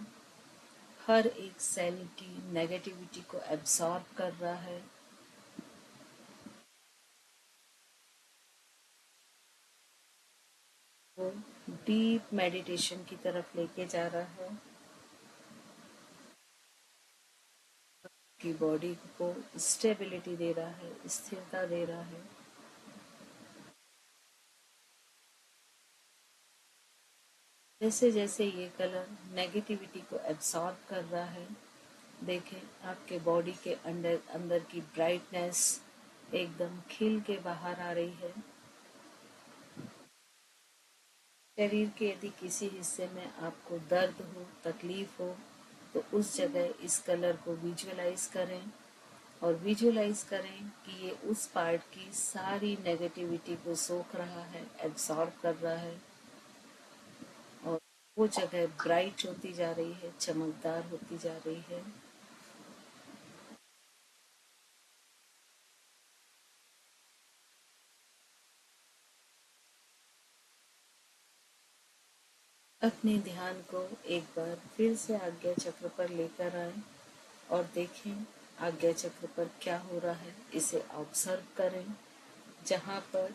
हर एक सेल की नेगेटिविटी को एब्सॉर्ब कर रहा है। वो डीप मेडिटेशन की तरफ लेके जा रहा है कि बॉडी को स्टेबिलिटी दे रहा है, स्थिरता दे रहा है। जैसे जैसे ये कलर नेगेटिविटी को एब्सॉर्ब कर रहा है, देखें आपके बॉडी के अंदर अंदर की ब्राइटनेस एकदम खिल के बाहर आ रही है। शरीर के यदि किसी हिस्से में आपको दर्द हो, तकलीफ हो, तो उस जगह इस कलर को विजुअलाइज करें और विजुअलाइज करें कि ये उस पार्ट की सारी नेगेटिविटी को सोख रहा है, एब्सॉर्ब कर रहा है और वो जगह ब्राइट होती जा रही है, चमकदार होती जा रही है। अपने ध्यान को एक बार फिर से आज्ञा चक्र पर लेकर आए और देखें आज्ञा चक्र पर क्या हो रहा है। इसे ऑब्जर्व करें। जहाँ पर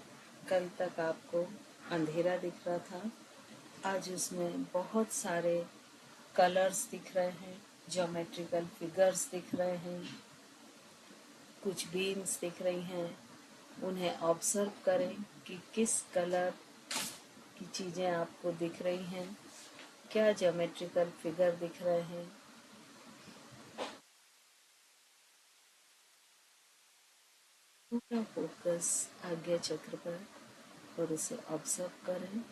कल तक आपको अंधेरा दिख रहा था, आज उसमें बहुत सारे कलर्स दिख रहे हैं, ज्योमेट्रिकल फिगर्स दिख रहे हैं, कुछ बीम्स दिख रही हैं। उन्हें ऑब्जर्व करें कि किस कलर की चीज़ें आपको दिख रही हैं, क्या ज्योमेट्रिकल फिगर दिख रहे हैं। पूरा फोकस आज्ञा चक्र पर और उसे ऑब्जर्व करें।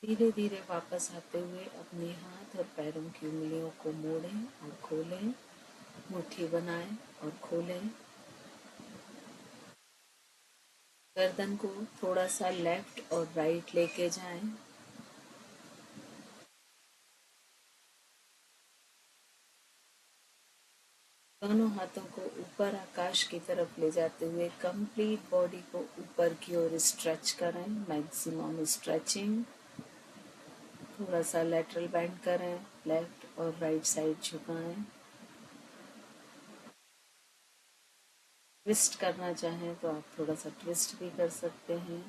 धीरे धीरे वापस आते हुए अपने हाथ और पैरों की उंगलियों को मोड़ें और खोलें, मुट्ठी बनाएं और खोलें। गर्दन को थोड़ा सा लेफ्ट और राइट लेके जाएं। दोनों हाथों को ऊपर आकाश की तरफ ले जाते हुए कंप्लीट बॉडी को ऊपर की ओर स्ट्रेच करें, मैक्सिमम स्ट्रेचिंग। थोड़ा सा लेटरल बेंड करें, लेफ्ट और राइट साइड झुकाएं। ट्विस्ट करना चाहें तो आप थोड़ा सा ट्विस्ट भी कर सकते हैं।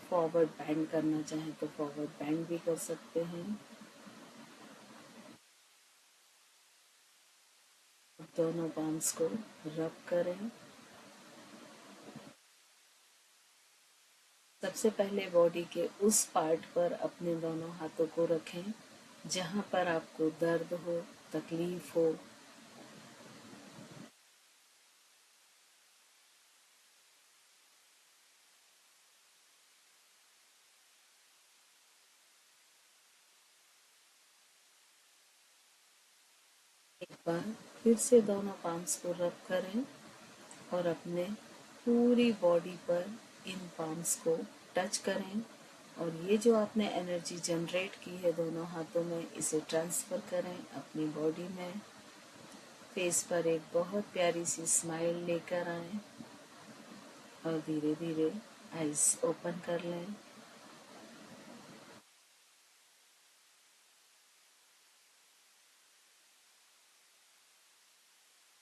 फॉरवर्ड बेंड करना चाहें तो फॉरवर्ड बेंड भी कर सकते हैं। दोनों पाम्स को रब करें। सबसे पहले बॉडी के उस पार्ट पर अपने दोनों हाथों को रखें जहां पर आपको दर्द हो, तकलीफ हो। एक बार फिर से दोनों पाम्स को रब करें और अपने पूरी बॉडी पर इन पाम्स को टच करें और ये जो आपने एनर्जी जनरेट की है दोनों हाथों में, इसे ट्रांसफ़र करें अपनी बॉडी में। फेस पर एक बहुत प्यारी सी स्माइल लेकर आएं और धीरे धीरे आइज ओपन कर लें।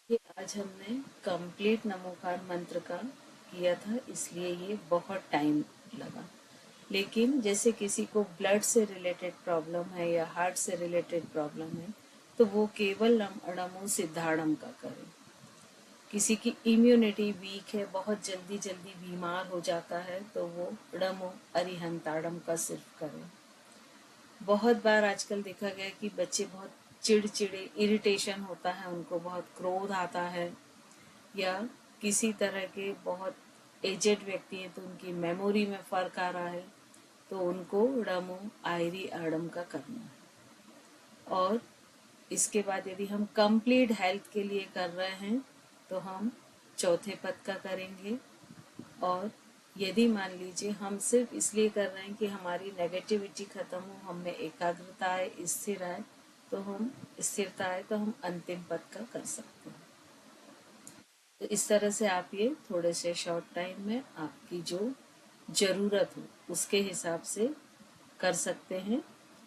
ये आज हमने कंप्लीट नमोकार मंत्र का किया था, इसलिए ये बहुत टाइम लगा। लेकिन जैसे किसी को ब्लड से रिलेटेड प्रॉब्लम है या हार्ट से रिलेटेड प्रॉब्लम है, तो वो केवल नमो सिद्धाड़म का करें। किसी की इम्यूनिटी वीक है, बहुत जल्दी जल्दी बीमार हो जाता है, तो वो नमो अरिहंताड़म का सिर्फ करें। बहुत बार आजकल देखा गया कि बच्चे बहुत चिड़चिड़े, इरिटेशन होता है उनको, बहुत क्रोध आता है, या किसी तरह के बहुत एजेड व्यक्ति हैं तो उनकी मेमोरी में फर्क आ रहा है, तो उनको रमो आयरी आड़म का करना है। और इसके बाद यदि हम कंप्लीट हेल्थ के लिए कर रहे हैं तो हम चौथे पद का करेंगे। और यदि मान लीजिए हम सिर्फ इसलिए कर रहे हैं कि हमारी नेगेटिविटी खत्म हो, हम में एकाग्रता आए, स्थिरता आए, तो हम अंतिम पद का कर सकते हैं। तो इस तरह से आप ये थोड़े से शॉर्ट टाइम में आपकी जो ज़रूरत हो उसके हिसाब से कर सकते हैं।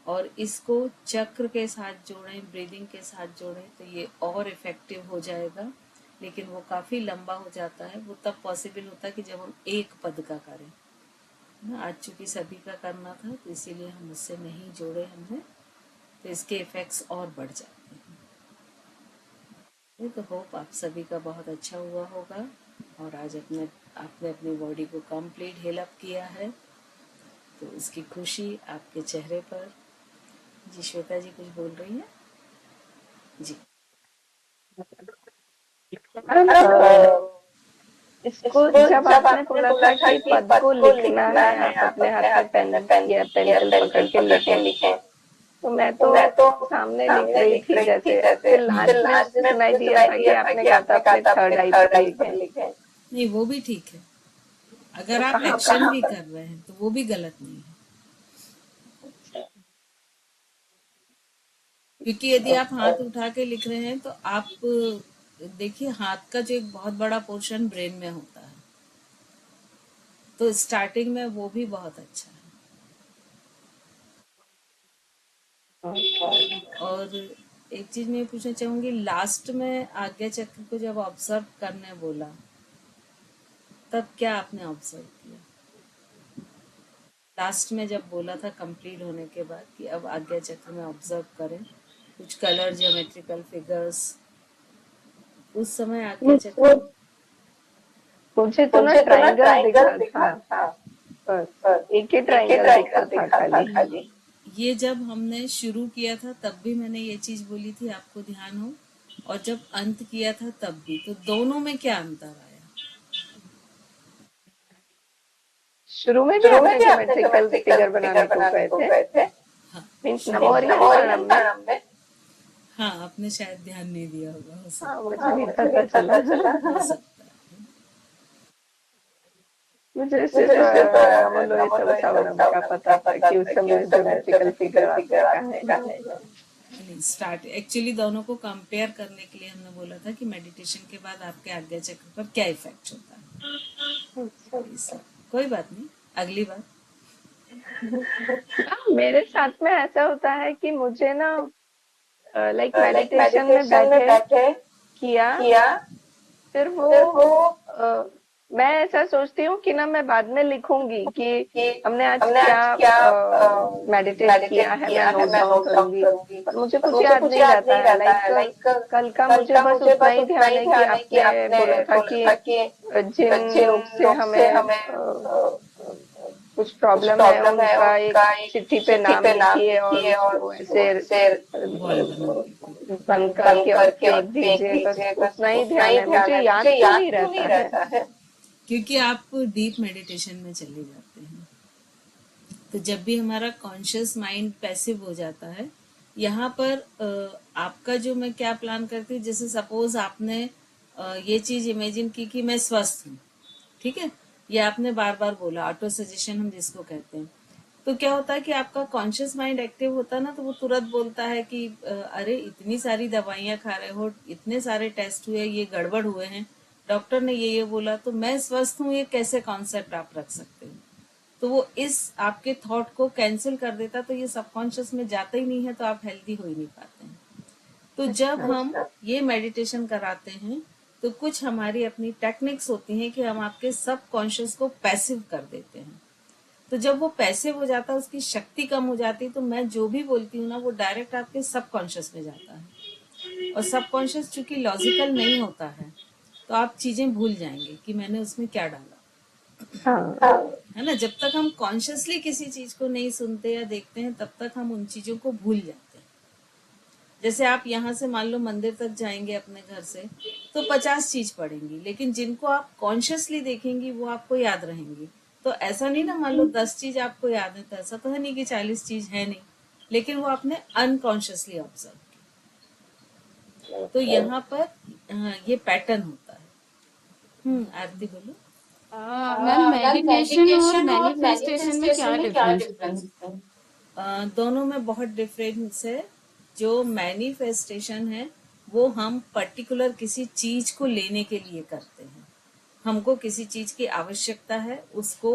और इसको चक्र के साथ जोड़ें, ब्रीदिंग के साथ जोड़ें, तो ये और इफ़ेक्टिव हो जाएगा। लेकिन वो काफ़ी लंबा हो जाता है, वो तब पॉसिबल होता है कि जब हम एक पद का करें ना। आज चूँकि सभी का करना था तो इसीलिए हम उससे नहीं जोड़े हमने, तो इसके इफ़ेक्ट्स और बढ़ जाते हैं। तो होप आप सभी का बहुत अच्छा हुआ होगा और आज आपने अपनी बॉडी को कंप्लीट हील अप किया है, तो इसकी खुशी आपके चेहरे पर। जी श्वेता जी कुछ बोल रही हैं? जी इसको जब आपने बोला था कि पद को लिखना है, आप अपने हाथ में पेन या पेंसिल पकड़ के लिखें, तो मैं तो सामने लिख रही थी जैसे, फिर लास्ट में मुझे सुनाई दिया था कि आपने कहा था अपने थर्ड आई पर लिखें। नहीं, वो भी ठीक है। अगर तो आप एक्शन भी कर रहे हैं तो वो भी गलत नहीं है, क्योंकि यदि आप हाथ उठा के लिख रहे हैं तो आप देखिए हाथ का जो एक बहुत बड़ा पोर्शन ब्रेन में होता है, तो स्टार्टिंग में वो भी बहुत अच्छा है। और एक चीज मैं पूछना चाहूंगी, लास्ट में आज्ञा चक्र को जब ऑब्जर्व करने बोला तब क्या आपने ऑब्जर्व किया? लास्ट में जब बोला था कंप्लीट होने के बाद कि अब आज्ञा चक्र में ऑब्जर्व करें कुछ कलर, ज्योमेट्रिकल फिगर्स, उस समय आज्ञा चक्र मुझे तो ना ट्रायंगल दिखा था, बस एक ही ट्रायंगल दिखा था खाली। ये जब हमने शुरू किया था तब भी मैंने ये चीज बोली थी, आपको ध्यान हो, और जब अंत किया था तब भी, तो दोनों में क्या अंतर आया? शुरू में भी आपने ज्योमेट्रिकल फिगर बनाने को कहे थे, हाँ, मीन्स नमो अरिहंताणम में। हाँ, आपने शायद ध्यान नहीं दिया होगा, हो सकता हाँ, मुझे नहीं पता चला। हो सकता है। मुझे सिर्फ नमो लोई सवसावरम का पता था कि उस समय ज्योमेट्रिकल फिगर आपने कहा है। नहीं, स्टार्ट एक्चुअली दोनों को कंपेयर करने के लिए हमने बोला था कि मेडिटेशन के बाद आपके आज्ञा चक्र पर क्या इफेक्ट होता है। कोई बात नहीं, अगली बार। मेरे साथ में ऐसा होता है कि मुझे ना लाइक मेडिटेशन में बैठे किया, फिर वो मैं ऐसा सोचती हूँ कि ना मैं बाद में लिखूंगी कि हमने आज क्या मेडिटेट किया है, मैं नोट डाउन करूंगी, पर मुझे कुछ याद नहीं रहता है। लाइक कल का मुझे बस उतना ही ध्यान है कि आपने बोला था कि जिन लोग से हमें कुछ प्रॉब्लम है उनका एक चिट्ठी पे नाम लिखिए और उसको ऐसे बंद करके और फेंक दीजिए, बस उतना ही ध्यान है, मुझे याद क्यों नहीं रहता है। क्योंकि आप डीप मेडिटेशन में चले जाते हैं, तो जब भी हमारा कॉन्शियस माइंड पैसिव हो जाता है, यहाँ पर आपका जो मैं क्या प्लान करती हूँ, जैसे सपोज आपने ये चीज इमेजिन की कि मैं स्वस्थ हूँ, ठीक है, ये आपने बार बार बोला, ऑटो सजेशन हम जिसको कहते हैं। तो क्या होता है कि आपका कॉन्शियस माइंड एक्टिव होता है ना, तो वो तुरंत बोलता है कि अरे इतनी सारी दवाइयाँ खा रहे हो, इतने सारे टेस्ट हुए, ये गड़बड़ हुए हैं, डॉक्टर ने ये बोला, तो मैं स्वस्थ हूँ, ये कैसे कॉन्सेप्ट आप रख सकते हो। तो वो इस आपके थॉट को कैंसिल कर देता, तो ये सबकॉन्शियस में जाता ही नहीं है, तो आप हेल्दी हो ही नहीं पाते हैं। तो जब अच्छा। हम ये मेडिटेशन कराते हैं, तो कुछ हमारी अपनी टेक्निक्स होती हैं कि हम आपके सब कॉन्शियस को पैसिव कर देते हैं। तो जब वो पैसिव हो जाता है, उसकी शक्ति कम हो जाती है, तो मैं जो भी बोलती हूँ ना, वो डायरेक्ट आपके सब कॉन्शियस में जाता है। और सब कॉन्शियस चूंकि लॉजिकल नहीं होता है, तो आप चीजें भूल जाएंगे कि मैंने उसमें क्या डाला। हाँ। है ना, जब तक हम कॉन्शियसली किसी चीज को नहीं सुनते या देखते हैं, तब तक हम उन चीजों को भूल जाते हैं। जैसे आप यहाँ से मान लो मंदिर तक जाएंगे अपने घर से, तो 50 चीज पढ़ेंगी, लेकिन जिनको आप कॉन्शियसली देखेंगी वो आपको याद रहेंगी। तो ऐसा नहीं ना, मान लो 10 चीज आपको याद है, तो ऐसा तो है नहीं कि 40 चीज है नहीं, लेकिन वो आपने अनकॉन्शियसली ऑब्जर्व की। तो यहाँ पर ये पैटर्न होता है। आरती बोलो। मैम मैम मेडिटेशन और मेडिटेशन और मैनिफेस्टेशन में मैनिफेस्टेशन क्या में क्या डिफरेंस है? डिफरेंस है? दोनों में बहुत डिफरेंस है। जो मैनिफेस्टेशन है, वो हम पर्टिकुलर किसी चीज को लेने के लिए करते हैं। हमको किसी चीज की आवश्यकता है, उसको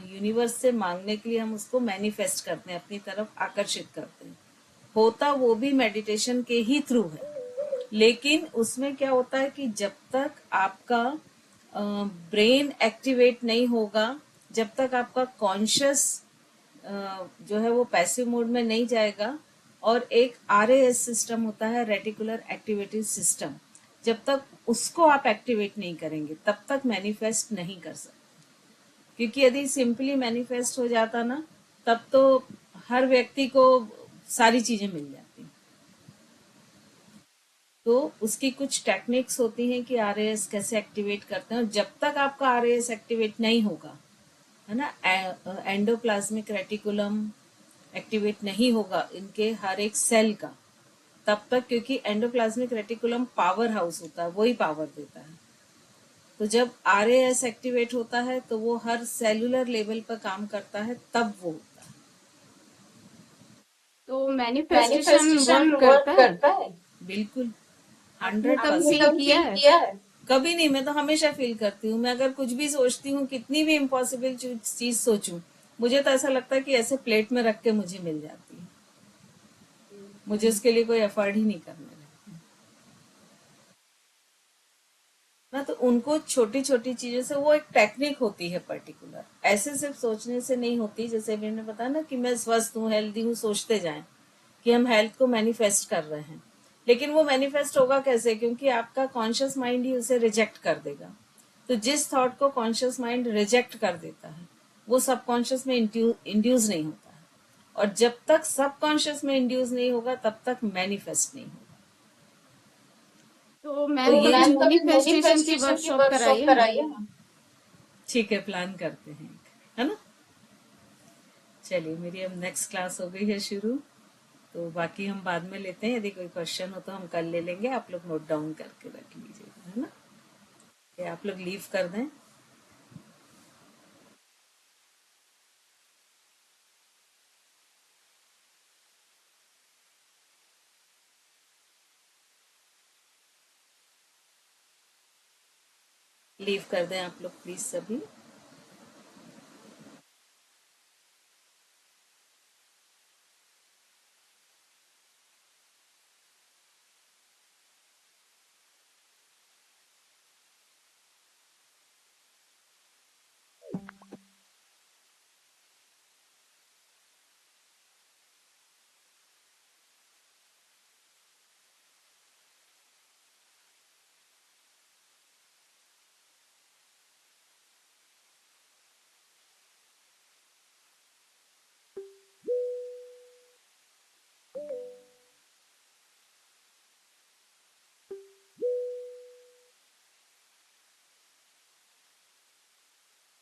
यूनिवर्स से मांगने के लिए हम उसको मैनिफेस्ट करते हैं, अपनी तरफ आकर्षित करते हैं। होता वो भी मेडिटेशन के ही थ्रू है, लेकिन उसमें क्या होता है कि जब तक आपका ब्रेन एक्टिवेट नहीं होगा, जब तक आपका कॉन्शियस जो है वो पैसिव मोड में नहीं जाएगा, और एक RAS सिस्टम होता है, रेटिकुलर एक्टिविटी सिस्टम, जब तक उसको आप एक्टिवेट नहीं करेंगे, तब तक मैनिफेस्ट नहीं कर सकते। क्योंकि यदि सिंपली मैनिफेस्ट हो जाता ना, तब तो हर व्यक्ति को सारी चीजें मिल जाती। तो उसकी कुछ टेक्निक्स होती हैं कि RAS कैसे एक्टिवेट करते हैं, और जब तक आपका RAS एक्टिवेट नहीं होगा, है ना, एंडोप्लाज्मिक रेटिकुलम एक्टिवेट नहीं होगा इनके हर एक सेल का, तब तक, क्योंकि एंडोप्लाज्मिक रेटिकुलम पावर हाउस होता है, वही पावर देता है। तो जब RAS एक्टिवेट होता है, तो वो हर सेलुलर लेवल पर काम करता है, तब वो होता है। तो मैनिफेस्टेशन मैनिफेस्टेशन वर्क वर्क करता है? करता है, बिल्कुल, आपने कभी 100%। फील किया फील है? किया है? कभी नहीं, मैं तो हमेशा फील करती हूँ। मैं अगर कुछ भी सोचती हूँ, कितनी भी इम्पॉसिबल चीज सोचूं, मुझे तो ऐसा लगता है कि ऐसे प्लेट में रख के मुझे मिल जाती है। मुझे उसके लिए कोई एफर्ट ही नहीं करना है ना। तो उनको छोटी छोटी चीजों से, वो एक टेक्निक होती है पर्टिकुलर, ऐसे सिर्फ सोचने से नहीं होती। जैसे मैंने बताया ना कि मैं स्वस्थ हूँ, हेल्दी हूँ, सोचते जाएं कि हम हेल्थ को मैनिफेस्ट कर रहे हैं, लेकिन वो मैनिफेस्ट होगा कैसे? क्योंकि आपका कॉन्शियस माइंड ही उसे रिजेक्ट कर देगा। तो जिस थॉट को कॉन्शियस माइंड रिजेक्ट कर देता है, वो सबकॉन्शियस में इंड्यूस नहीं होता है, और जब तक सबकॉन्शियस में इंड्यूस नहीं होगा, तब तक मैनिफेस्ट नहीं होगा। तो तो मैम ये कभी मैनिफेस्टेशन की मैनिफेस्टेशन की वर्कशॉप वर्कशॉप कराइए ना। कराइए ना। ठीक है, प्लान करते हैं है ना। चलिए, मेरी अब नेक्स्ट क्लास हो गई है शुरू, तो बाकी हम बाद में लेते हैं। यदि कोई क्वेश्चन हो तो हम कल ले लेंगे, आप लोग नोट डाउन करके रख लीजिएगा, है ना। कि आप लोग लीव कर दें। लीव कर दें आप लोग प्लीज सभी।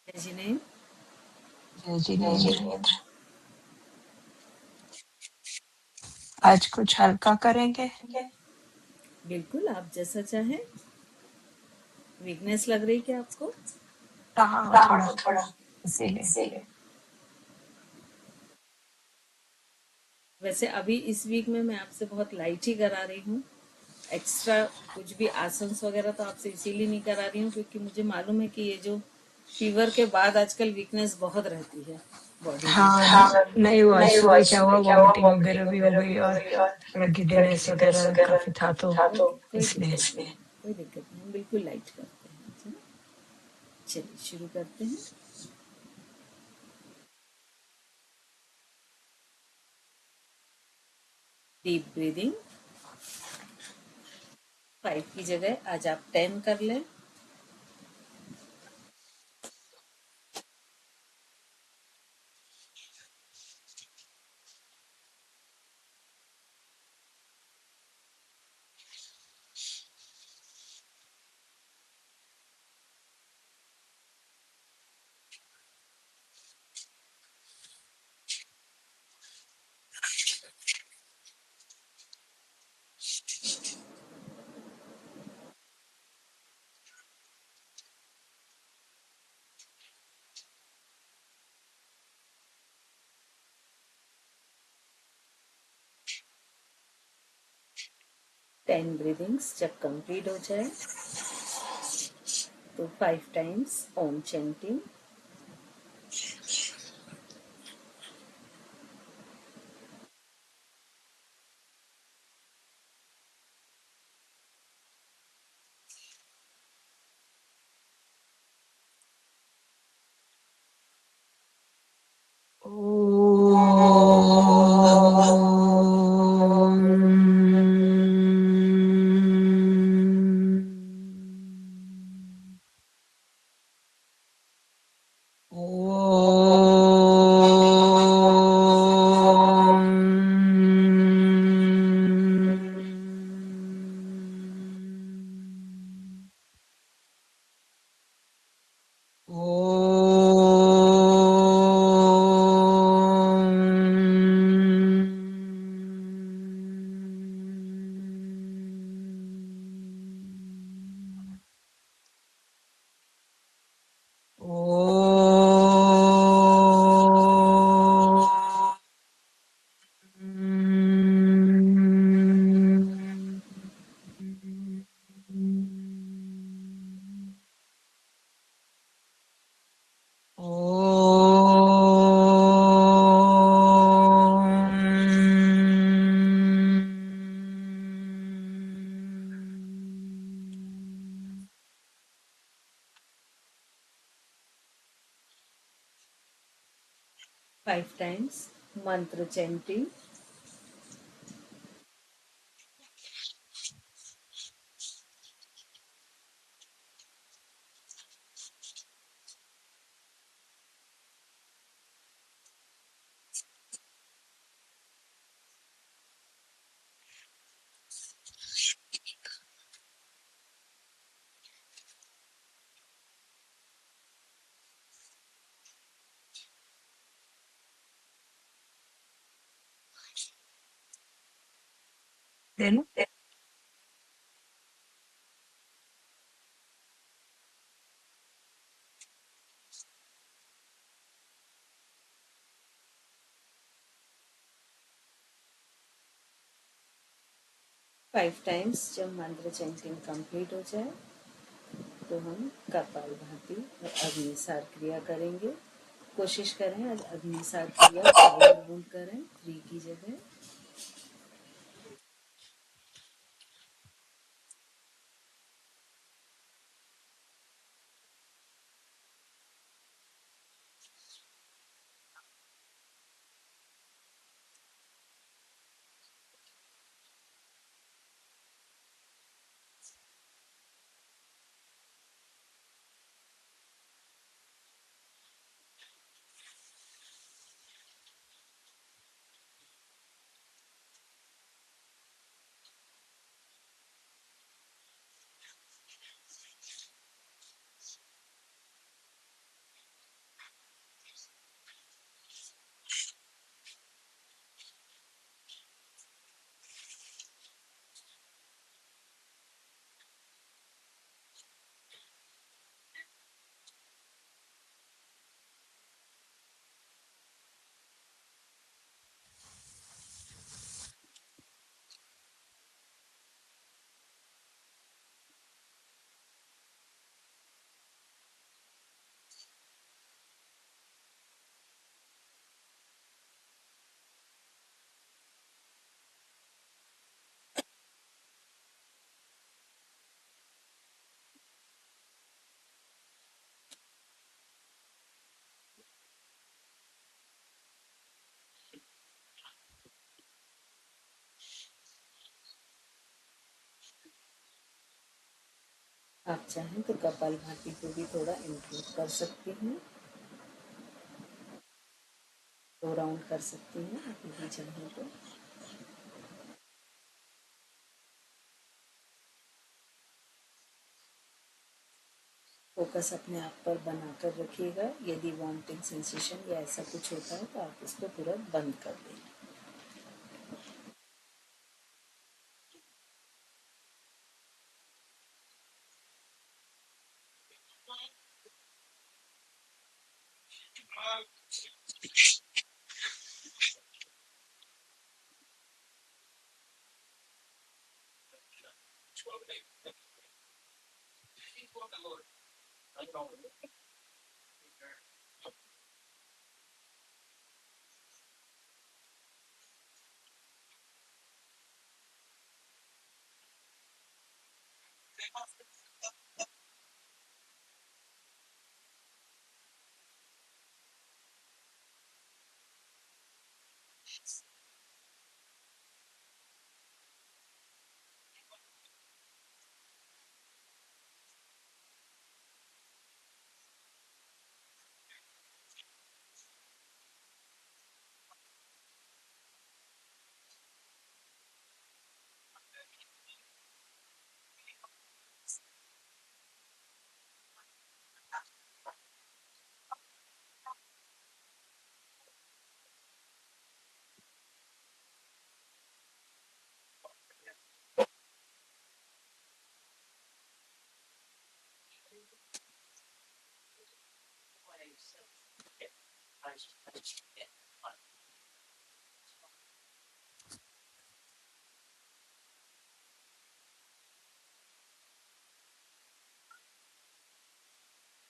जय जिनेन्द्र। जय जय जिनेन्द्र। जिनेन्द्र। आज कुछ हल्का करेंगे। बिल्कुल, आप जैसा चाहें। वीकनेस लग रही क्या आपको? कहा हो थोड़ा, इसीलिए। वैसे अभी इस वीक में मैं आपसे बहुत लाइट ही करा रही हूँ। एक्स्ट्रा कुछ भी आसन्स वगैरह तो आपसे इसीलिए नहीं करा रही हूँ क्योंकि मुझे मालूम है कि ये जो फीवर के बाद आजकल वीकनेस बहुत रहती है बॉडी में। हाँ, नहीं हुआ सुबह क्या हुआ, वॉमिटिंग वगैरह भी हो गई और थोड़ा गिडीनेस वगैरह काफी था, तो इसलिए। कोई दिक्कत नहीं, हम बिल्कुल लाइट करते हैं। चलिए शुरू करते हैं। डीप ब्रीदिंग 5 की जगह आज आप 10 कर लें। टेन ब्रीदिंग्स जब कंप्लीट हो जाए तो 5 टाइम्स ओम चैंटिंग। फाइव टाइम्स मंत्र चैंटिंग। देन 5 टाइम्स जब मंत्र चैंटिंग कंप्लीट हो जाए तो हम कपालभाति और अग्निसार क्रिया करेंगे। कोशिश करें आज अग्निसार क्रिया 5 राउंड करें 3 की जगह। आप चाहें तो कपालभाति को भी थोड़ा इम्प्रूव कर सकती हैं, 2 राउंड कर सकती हैं आप यदि चाहें तो। फोकस अपने आप पर बनाकर रखिएगा। यदि वॉमिटिंग सेंसेशन या ऐसा कुछ होता है तो आप इसको तुरंत बंद कर दें।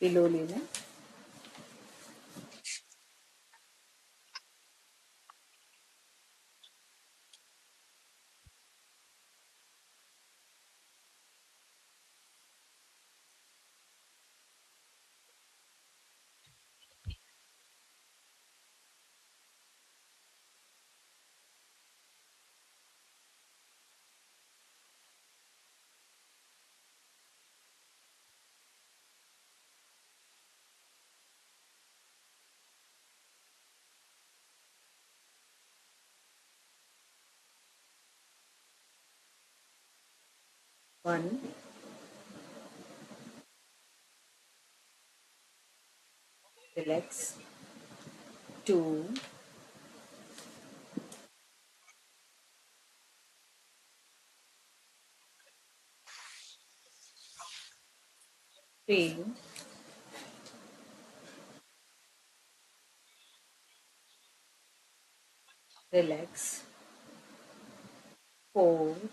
पिलो ले लें। One, relax, 2, 3, relax, 4,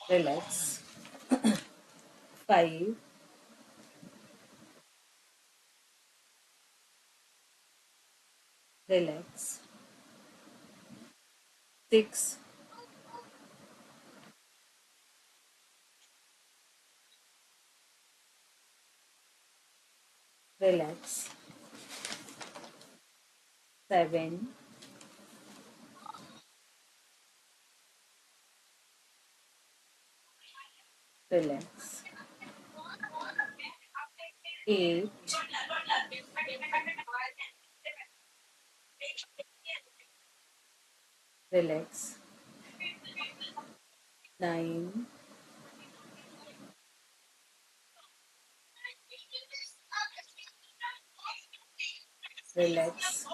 relax, 5, relax, 6, relax, 7, relax, 8, relax, 9, relax,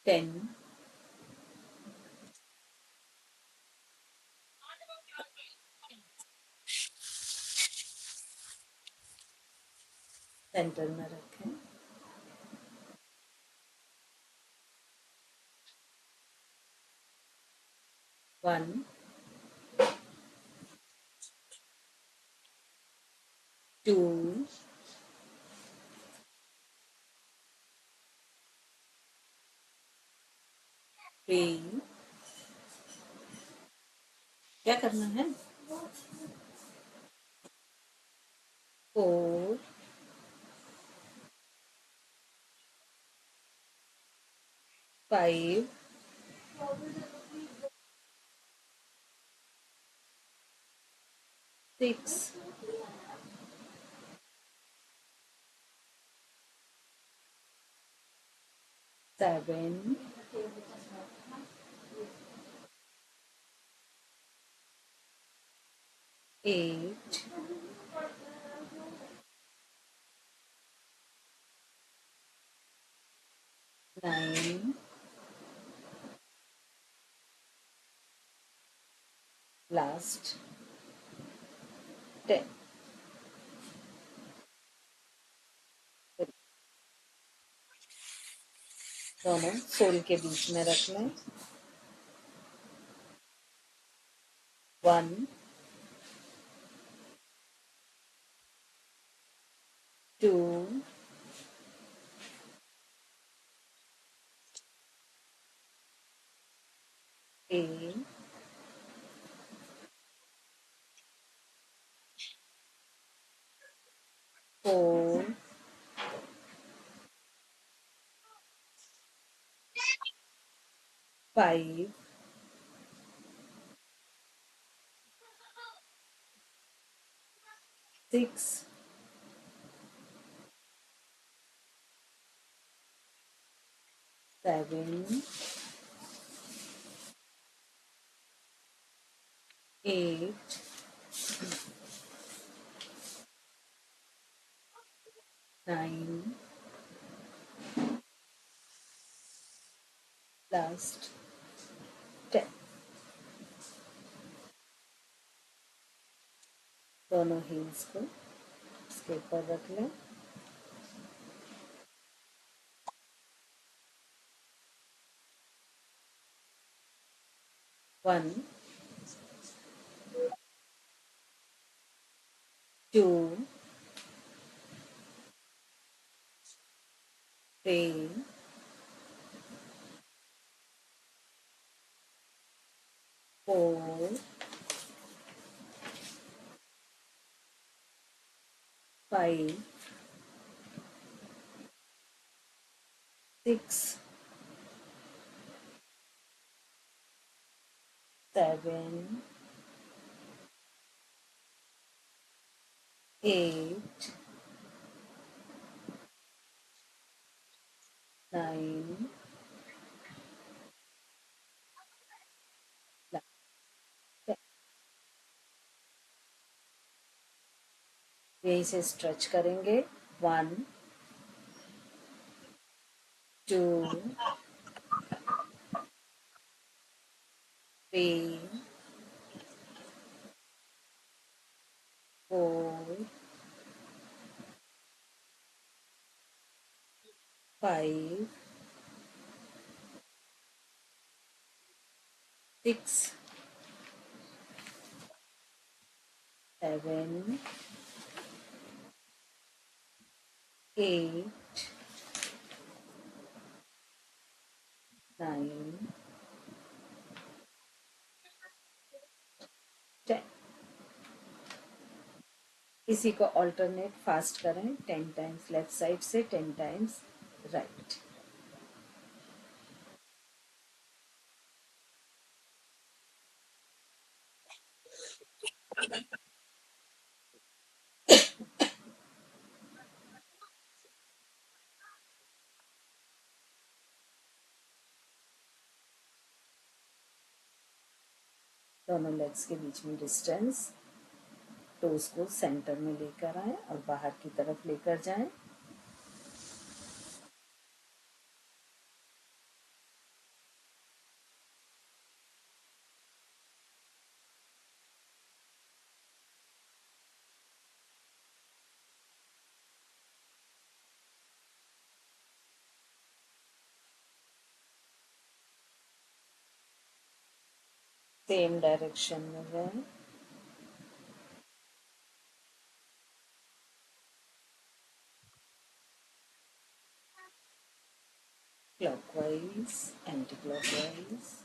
10, centre में रखें। 1, 2, 3, क्या करना है, 4, 5, 6, 7, 8, 9, last 10. दोनों सोल के बीच में रख लें. 1, 2, 3, 4, 5, 6, 7, 8, 9, last 10. दोनों हील्स को इसके ऊपर रख लें. 1, 2, 3, 4, 5, 6, 7, 8, 9, last 10. यहीं से स्ट्रेच करेंगे. 1, 2, 3, 4, 5, 6, 7, 8, 9, 10. इसी को ऑल्टरनेट फास्ट करें. 10 टाइम्स लेफ्ट साइड से, 10 टाइम्स राइट. दोनों लेग्स के बीच में डिस्टेंस. टोस को सेंटर में लेकर आए और बाहर की तरफ लेकर जाएं. सेम डायरेक्शन में जाएं. Clockwise, anti clockwise.